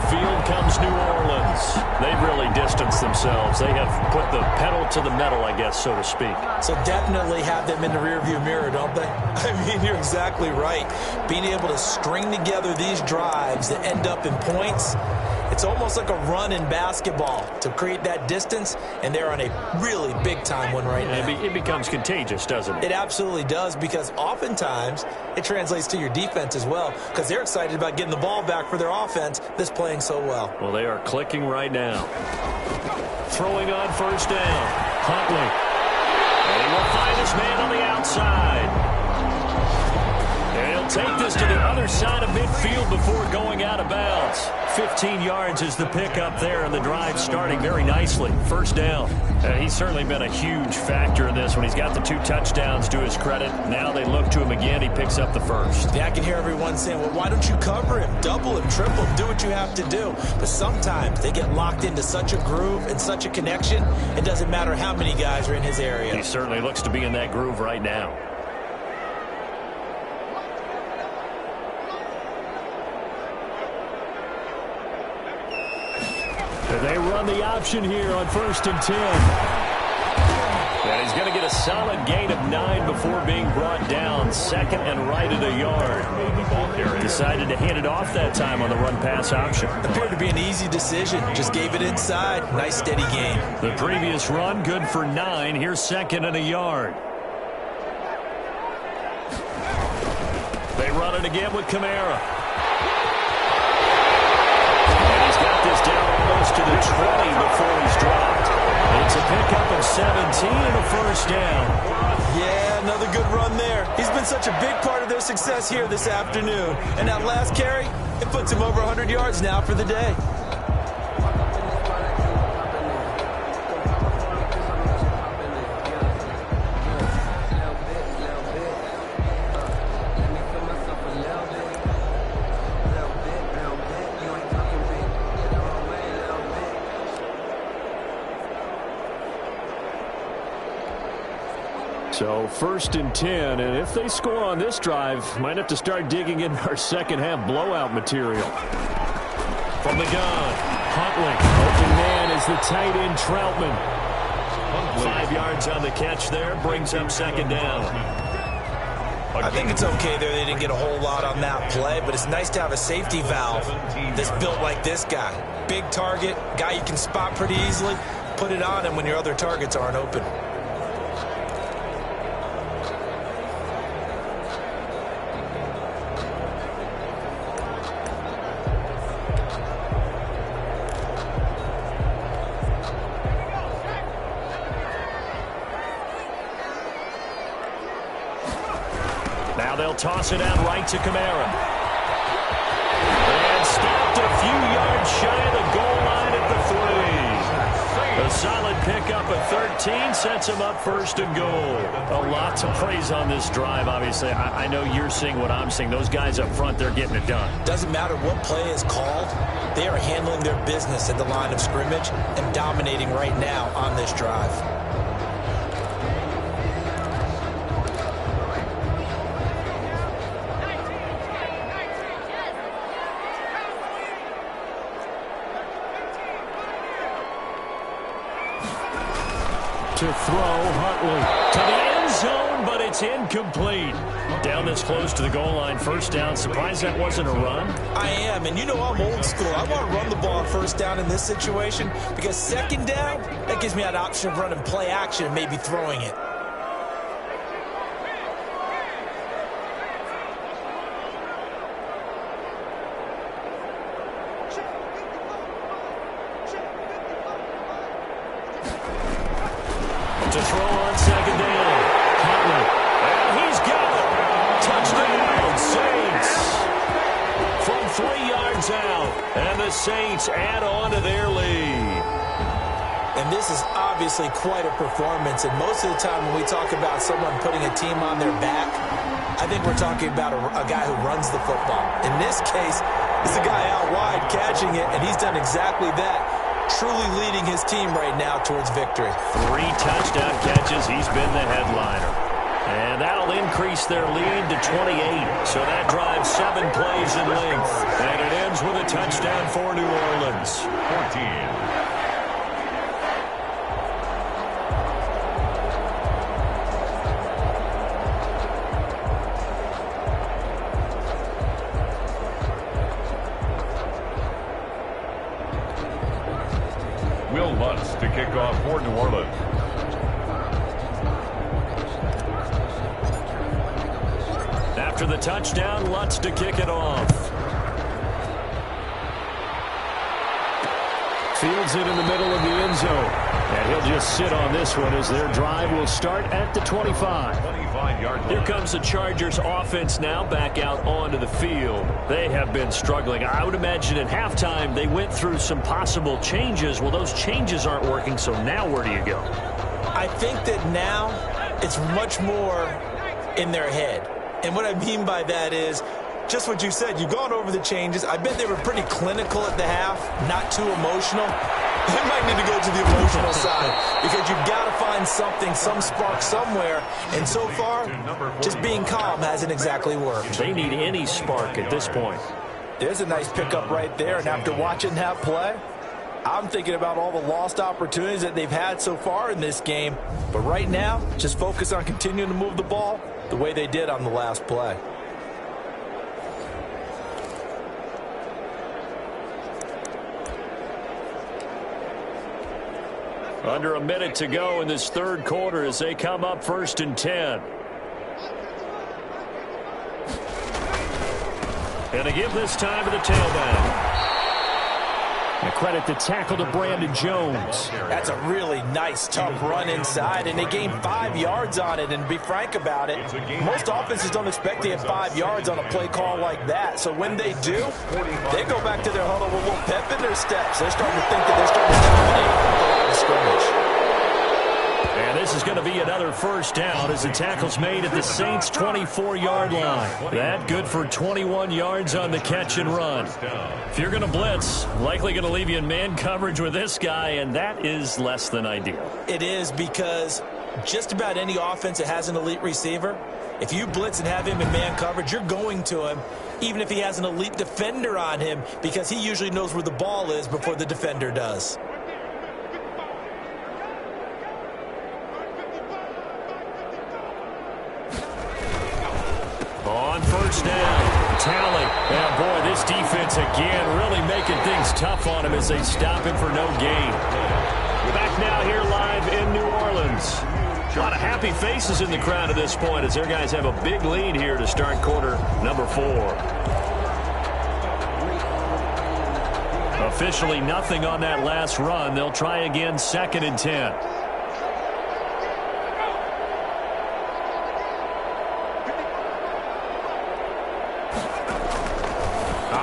Field comes New Orleans. They've really distanced themselves. They have put the pedal to the metal, I guess, so to speak. So definitely have them in the rearview mirror, don't they? I mean, you're exactly right. Being able to string together these drives that end up in points, it's almost like a run in basketball to create that distance, and they're on a really big-time one right now. It becomes contagious, doesn't it? It absolutely does, because oftentimes it translates to your defense as well, because they're excited about getting the ball back for their offense that's playing so well. Well, they are clicking right now. Throwing on 1st down. Huntley. And he will find his man on the outside. And he'll take this to the other side of midfield before going out of bounds. 15 yards is the pickup there, and the drive starting very nicely. 1st down. He's certainly been a huge factor in this when he's got the 2 touchdowns to his credit. Now they look to him again. He picks up the 1st. Yeah, I can hear everyone saying, well, why don't you cover him? Double him, triple him, do what you have to do. But sometimes they get locked into such a groove and such a connection, it doesn't matter how many guys are in his area. He certainly looks to be in that groove right now. They run the option here on 1st and 10. And he's going to get a solid gain of 9 before being brought down. 2nd and right at a yard. Decided to hand it off that time on the run-pass option. Appeared to be an easy decision. Just gave it inside. Nice, steady gain. The previous run, good for 9. Here's 2nd and a yard. They run it again with Kamara. This down almost to the 20 before he's dropped. It's a pickup of 17 and a 1st down. Yeah, another good run there. He's been such a big part of their success here this afternoon. And that last carry, it puts him over 100 yards now for the day. So 1st and 10, and if they score on this drive, might have to start digging in our second-half blowout material. From the gun, Huntley. Open man is the tight end, Troutman. 5 yards on the catch there, brings up 2nd down. I think it's okay there. They didn't get a whole lot on that play, but it's nice to have a safety valve that's built like this guy. Big target, guy you can spot pretty easily. Put it on him when your other targets aren't open. toss it out right to Kamara. And stopped a few yards shy of the goal line at the 3. A solid pickup of 13 sets him up first and goal. A lot to praise on this drive, obviously. I know you're seeing what I'm seeing. Those guys up front, they're getting it done. Doesn't matter what play is called. They are handling their business at the line of scrimmage and dominating right now on this drive. To throw, Huntley to the end zone, but it's incomplete. Down this close to the goal line, first down. Surprised that wasn't a run? I am, and you know I'm old school. I want to run the ball on first down in this situation because second down, that gives me that option of running play action and maybe throwing it. To throw on second down. Huntley. And he's got it. Touchdown, Saints. From 3 yards out. And the Saints add on to their lead. And this is obviously quite a performance. And most of the time when we talk about someone putting a team on their back, I think we're talking about a guy who runs the football. In this case, it's a guy out wide catching it, and he's done exactly that. Truly leading his team right now towards victory. 3 touchdown catches. He's been the headliner. And that'll increase their lead to 28. So that drives 7 plays in length. And it ends with a touchdown for New Orleans. 14. To kick off for New Orleans. After the touchdown, Lutz to kick it off. Fields it in the middle of the end zone. And he'll just sit on this one as their drive will start at the 25. 25-yard line. Here comes the Chargers offense now back out onto the field. They have been struggling. I would imagine at halftime they went through some possible changes. Well, those changes aren't working, so now where do you go? I think that now it's much more in their head. And what I mean by that is just what you said. You've gone over the changes. I bet they were pretty clinical at the half, not too emotional. They might need to go to the emotional side because you've got to find something, some spark somewhere. And so far, just being calm hasn't exactly worked. They need any spark at this point. There's a nice pickup right there. And after watching that play, I'm thinking about all the lost opportunities that they've had so far in this game. But right now, just focus on continuing to move the ball the way they did on the last play. Under a minute to go in this third quarter as they come up 1st and 10. And to give this time to the tailback. And credit the tackle to Brandon Jones. That's a really nice, tough run inside, and they gained 5 yards on it. And to be frank about it, most offenses don't expect to get 5 yards on a play call like that. So when they do, they go back to their huddle with a little pep in their steps. They're starting to think that they're starting to dominate the line of scrimmage. And this is going to be another first down as the tackle's made at the Saints' 24-yard line. That good for 21 yards on the catch and run. If you're going to blitz, likely going to leave you in man coverage with this guy, and that is less than ideal. It is because just about any offense that has an elite receiver, if you blitz and have him in man coverage, you're going to him, even if he has an elite defender on him, because he usually knows where the ball is before the defender does. On first down, Talley. And boy, this defense again really making things tough on him as they stop him for no gain. We're back now here live in New Orleans. A lot of happy faces in the crowd at this point as their guys have a big lead here to start quarter number 4. Officially nothing on that last run. They'll try again 2nd and 10.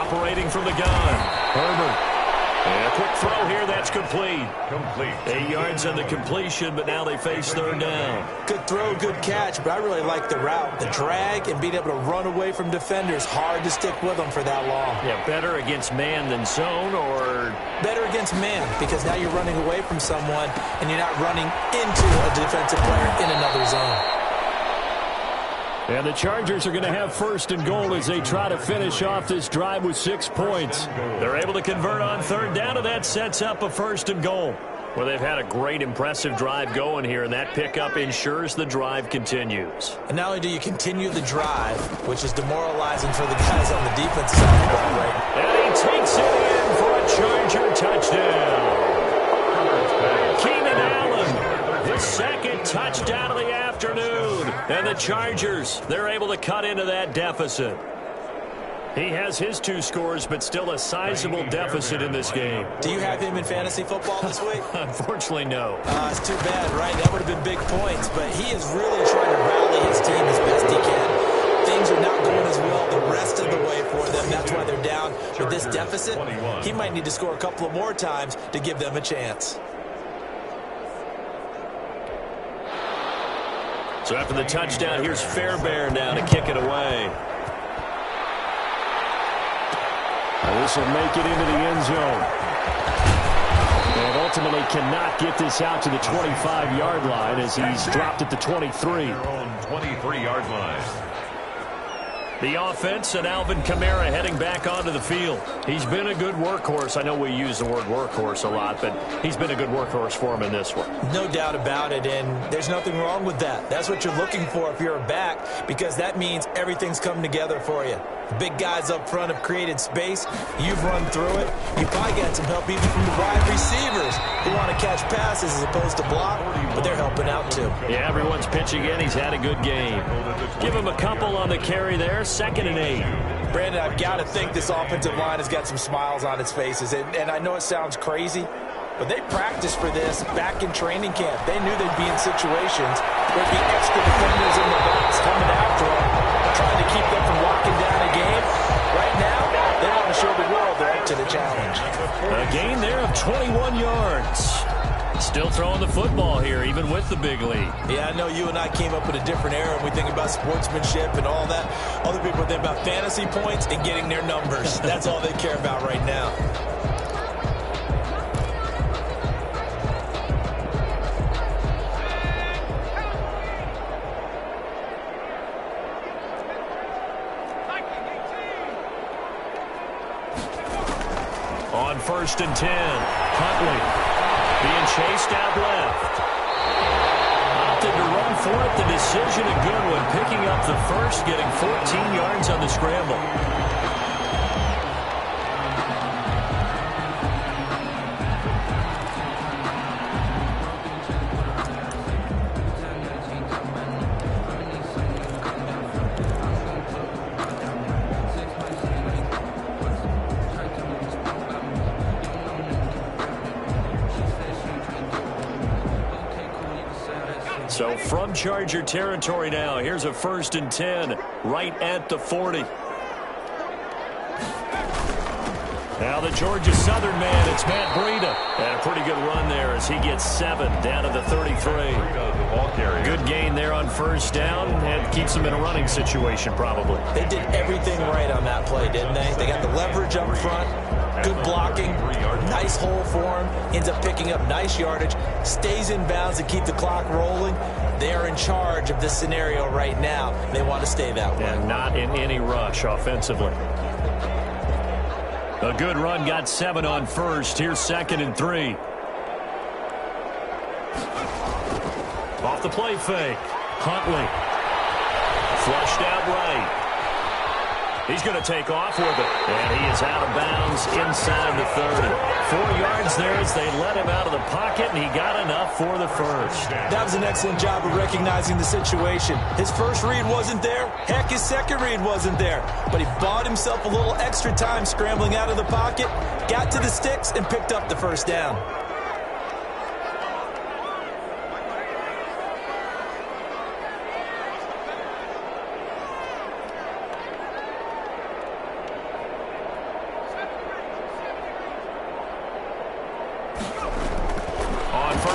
operating from the gun. Herbert. And a quick throw here, that's complete. 8 yards on the completion, but now they face third down. Good throw, good catch, but I really like the route. The drag and being able to run away from defenders. Hard to stick with them for that long. Yeah, better against man than zone, or? Better against man, because now you're running away from someone and you're not running into a defensive player in another zone. And the Chargers are going to have first and goal as they try to finish off this drive with 6 points. They're able to convert on third down, and that sets up a first and goal. Well, they've had a great, impressive drive going here, and that pickup ensures the drive continues. And not only do you continue the drive, which is demoralizing for the guys on the defensive side of the ball, right? And he takes it in for a Charger touchdown. Keenan Allen, the second touchdown of the afternoon. And the Chargers, they're able to cut into that deficit. He has his 2 scores, but still a sizable deficit in this game. Do you have him in fantasy football this week? Unfortunately, no. It's too bad, right? That would have been big points, but he is really trying to rally his team as best he can. Things are not going as well the rest of the way for them. That's why they're down with this deficit. He might need to score a couple of more times to give them a chance. So after the touchdown, here's Fairbairn now to kick it away. Now this will make it into the end zone. And ultimately cannot get this out to the 25-yard line as he's dropped at the 23. 23-yard line. The offense and Alvin Kamara heading back onto the field. He's been a good workhorse. I know we use the word workhorse a lot, but he's been a good workhorse for him in this one. No doubt about it, and there's nothing wrong with that. That's what you're looking for if you're a back, because that means everything's coming together for you. The big guys up front have created space. You've run through it. You probably got some help even from the wide receivers who want to catch passes as opposed to block, but they're helping out too. Yeah, everyone's pitching in. He's had a good game. Give him a couple on the carry there. 2nd and 8. Brandon, I've got to think this offensive line has got some smiles on its faces, and I know it sounds crazy, but they practiced for this back in training camp. They knew they'd be in situations where there'd be extra defenders in the box coming after them, trying to keep them from locking down a game. Right now, they want to show the world they're up to the challenge. A gain there of 21 yards. Still throwing the football here, even with the big lead. Yeah, I know you and I came up in a different era, and we think about sportsmanship and all that. Other people think about fantasy points and getting their numbers. That's all they care about right now. On 1st and 10, Huntley being chased out left. Opted to run for it. The decision, a good one. Picking up the first, getting 14 yards on the scramble. So from Charger territory now, here's a 1st and 10 right at the 40. Now the Georgia Southern man, it's Matt Breida. And a pretty good run there as he gets 7 down to the 33. Good gain there on 1st down and keeps him in a running situation probably. They did everything right on that play, didn't they? They got the leverage up front, good blocking, nice hole for him, ends up picking up nice yardage, stays in bounds to keep the clock rolling. They are in charge of this scenario right now. They want to stay that way. And not in any rush offensively. A good run, got 7 on 1st. Here's 2nd and 3. Off the play fake. Huntley. Flushed out right. He's going to take off with it. And he is out of bounds inside the 30. 4 yards there as they let him out of the pocket, and he got enough for the first. That was an excellent job of recognizing the situation. His first read wasn't there. Heck, his second read wasn't there. But he bought himself a little extra time scrambling out of the pocket, got to the sticks, and picked up the first down.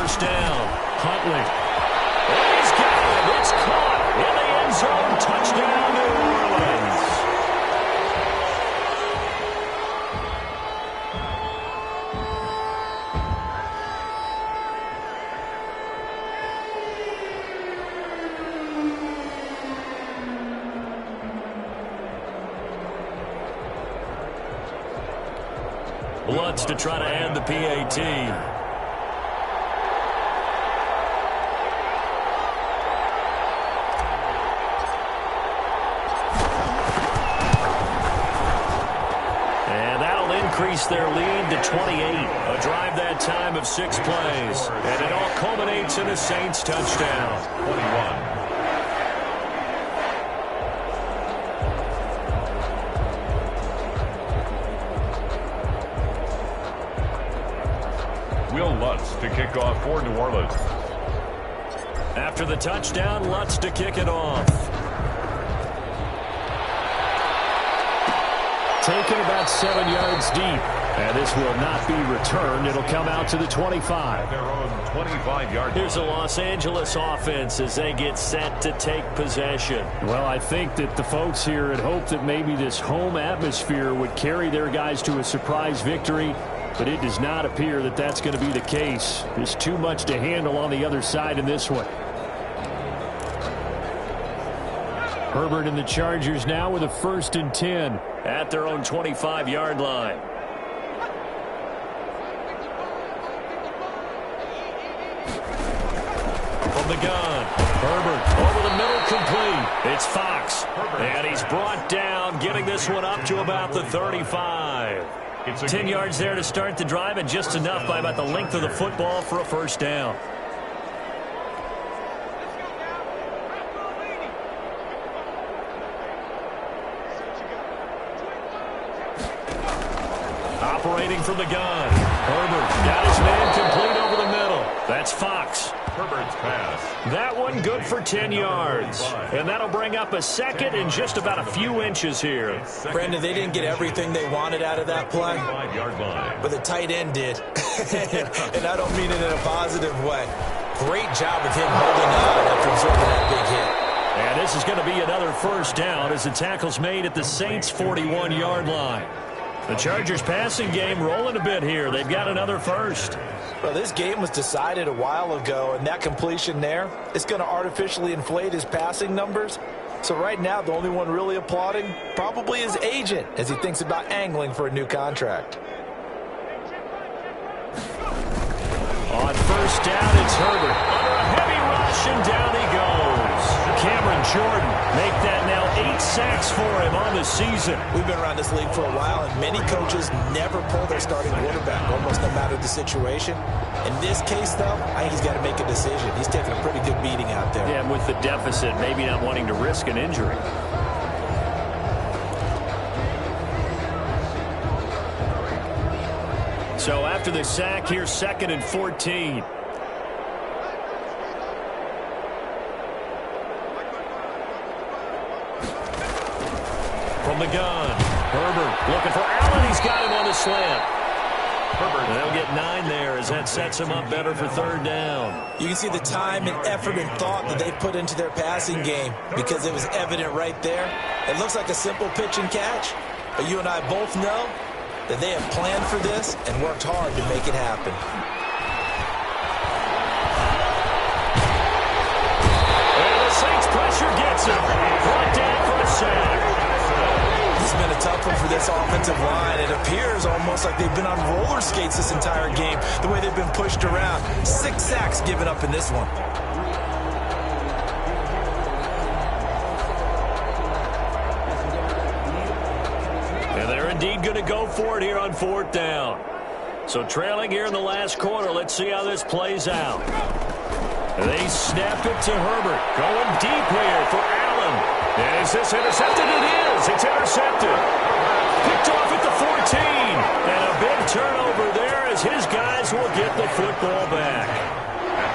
first down. Huntley. And he's got it. It's caught in the end zone. Touchdown, New Orleans. Lutz to try to add the PAT. And that'll increase their lead to 28. A drive that time of 6 plays. And it all culminates in a Saints touchdown. 21. Will Lutz to kick off for New Orleans. After the touchdown, Lutz to kick it off. Taken about 7 yards deep. And this will not be returned. It'll come out to the 25. Their own 25-yard. Here's a Los Angeles offense as they get set to take possession. Well, I think that the folks here had hoped that maybe this home atmosphere would carry their guys to a surprise victory. But it does not appear that that's going to be the case. There's too much to handle on the other side in this one. Herbert and the Chargers now with a 1st and 10. At their own 25-yard line. From the gun, Herbert over the middle, complete. It's Fox. And he's brought down, getting this one up to about the 35. 10 yards there to start the drive, and just enough by about the length of the football for a first down. Operating from the gun. Herbert got his man complete over the middle. That's Fox. Herbert's pass. That one good for 10 yards. And that'll bring up a 2nd and just about a few inches here. Brandon, they didn't get everything they wanted out of that play, 5-yard line. but the tight end did. And I don't mean it in a positive way. Great job of him holding on after absorbing that big hit. And this is going to be another first down as the tackle's made at the Saints' 41-yard line. The Chargers passing game rolling a bit here. They've got another first. Well, this game was decided a while ago, and that completion there is going to artificially inflate his passing numbers. So right now, the only one really applauding probably his agent as he thinks about angling for a new contract. On first down, it's Herbert. Under a heavy rush, and down he goes. Cameron Jordan make that now 8 sacks for him on the season. We've been around this league for a while, and many coaches never pull their starting quarterback, almost no matter the situation. In this case, though, I think he's got to make a decision. He's taking a pretty good beating out there. Yeah, and with the deficit, maybe not wanting to risk an injury. So after the sack, here's 2nd and 14. From the gun, Herbert looking for Allen. He's got him on the slant. Herbert, and they'll get 9 there as that sets him up better for 3rd down. You can see the time and effort and thought that they put into their passing game because it was evident right there. It looks like a simple pitch and catch, but you and I both know that they have planned for this and worked hard to make it happen. And the Saints pressure gets him. Brought down for a sack. It's been a tough one for this offensive line. It appears almost like they've been on roller skates this entire game, the way they've been pushed around. 6 sacks given up in this one. And they're indeed going to go for it here on 4th down. So trailing here in the last quarter, let's see how this plays out. They snap it to Herbert. Going deep here for Allen. And is this intercepted? It is. It's intercepted. Picked off at the 14. And a big turnover there as his guys will get the football back.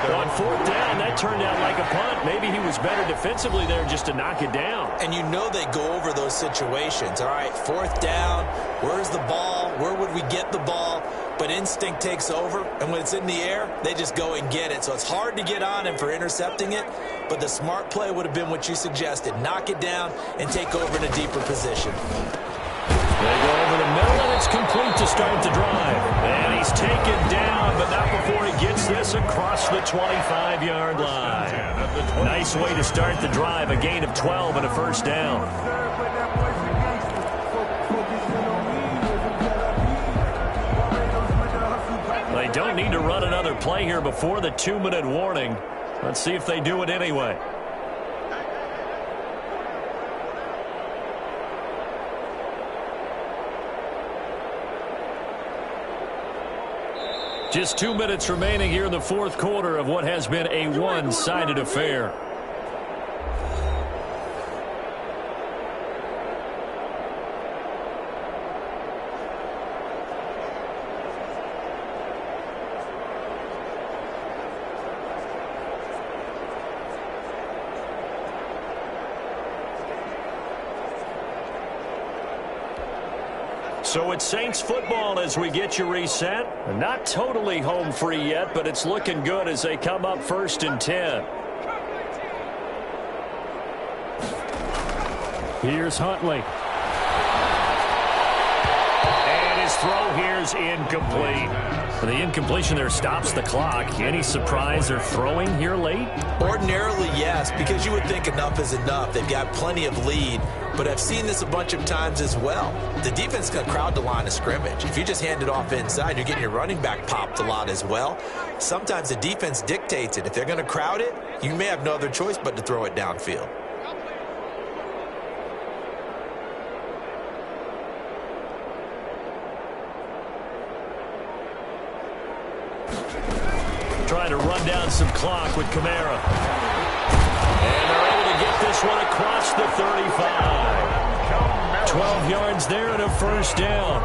On 4th down, that turned out like a punt. Maybe he was better defensively there just to knock it down. And you know they go over those situations. All right, 4th down. Where's the ball? Where would we get the ball? but instinct takes over, and when it's in the air, they just go and get it. So it's hard to get on him for intercepting it, but the smart play would have been what you suggested. Knock it down and take over in a deeper position. They go over the middle, and it's complete to start the drive. And he's taken down, but not before he gets this across the 25-yard line. Nice way to start the drive, a gain of 12 and a first down. They don't need to run another play here before the 2-minute warning. Let's see if they do it anyway. Just 2 minutes remaining here in the fourth quarter of what has been a one-sided affair. So it's Saints football as we get you reset. Not totally home free yet, but it's looking good as they come up 1st and 10. Here's Huntley. And his throw here is incomplete. The incompletion there stops the clock. Any surprise they're throwing here late? Ordinarily, yes, because you would think enough is enough. They've got plenty of lead, but I've seen this a bunch of times as well. The defense is going to crowd the line of scrimmage. If you just hand it off inside, you're getting your running back popped a lot as well. Sometimes the defense dictates it. If they're going to crowd it, you may have no other choice but to throw it downfield. Trying to run down some clock with Kamara. And they're able to get this one across the 35. 12 yards there and a first down.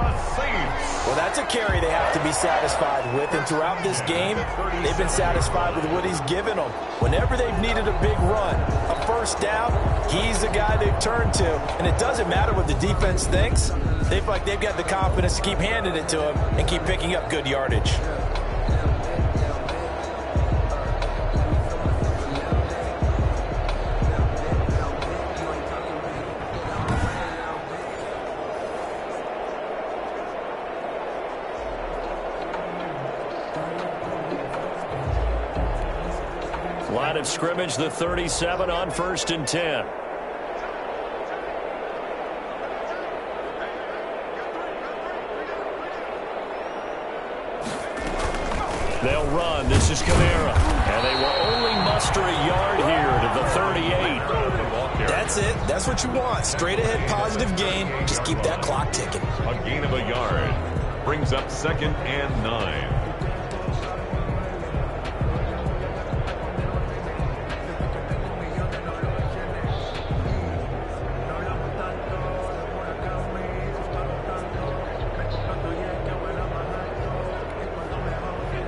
Well, that's a carry they have to be satisfied with, and throughout this game, they've been satisfied with what he's given them. Whenever they've needed a big run, a first down, he's the guy they've turned to. And it doesn't matter what the defense thinks. They feel like they've got the confidence to keep handing it to him and keep picking up good yardage. Line of scrimmage, the 37 on 1st and 10. They'll run. This is Kamara. And they will only muster a yard here to the 38. That's it. That's what you want. Straight ahead positive gain. Just keep that clock ticking. A gain of a yard brings up 2nd and 9.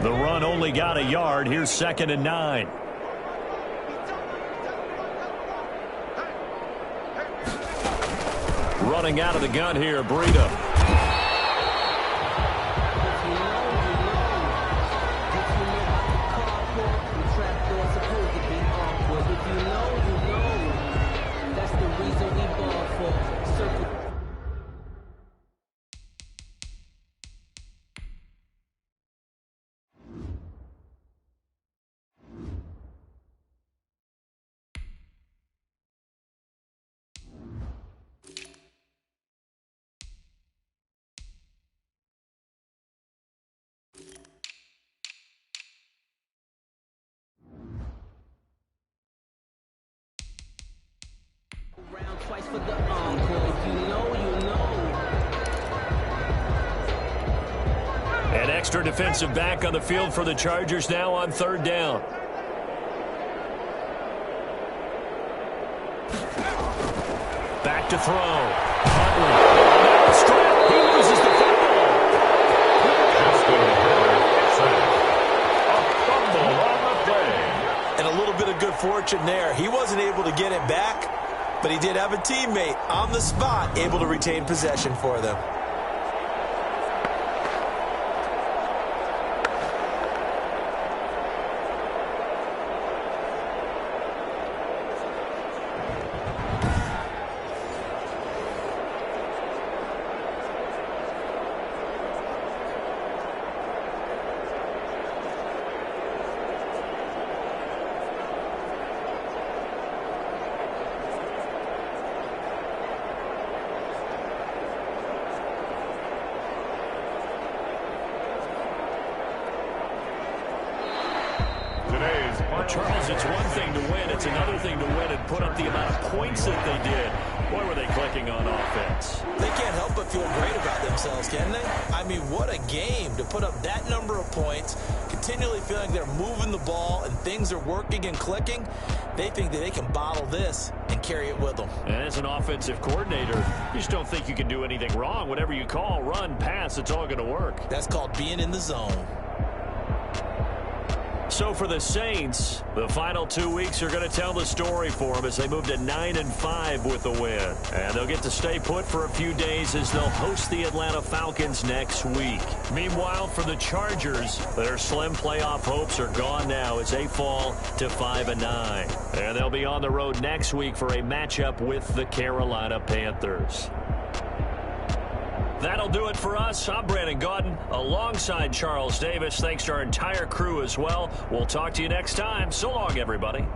The run only got a yard. Here's 2nd and 9. Running out of the gun here, Breida. Twice for the encore. You know. An extra defensive back on the field for the Chargers now on 3rd down. Back to throw. Huntley. Strap. He loses the football. A fumble on the play. And a little bit of good fortune there. He wasn't able to get it back, but he did have a teammate on the spot able to retain possession for them. today's final. Charles, it's one thing to win. It's another thing to win and put up the amount of points that they did. Boy, were they clicking on offense. They can't help but feel great about themselves, can they? I mean, what a game to put up that number of points, continually feeling they're moving the ball and things are working and clicking. They think that they can bottle this and carry it with them. And as an offensive coordinator, you just don't think you can do anything wrong. Whatever you call, run, pass, it's all going to work. That's called being in the zone. So for the Saints, the final 2 weeks are going to tell the story for them as they move to 9-5 with the win. And they'll get to stay put for a few days as they'll host the Atlanta Falcons next week. Meanwhile, for the Chargers, their slim playoff hopes are gone now as they fall to 5-9. And they'll be on the road next week for a matchup with the Carolina Panthers. That'll do it for us. I'm Brandon Gaudin alongside Charles Davis. Thanks to our entire crew as well. We'll talk to you next time. So long, everybody.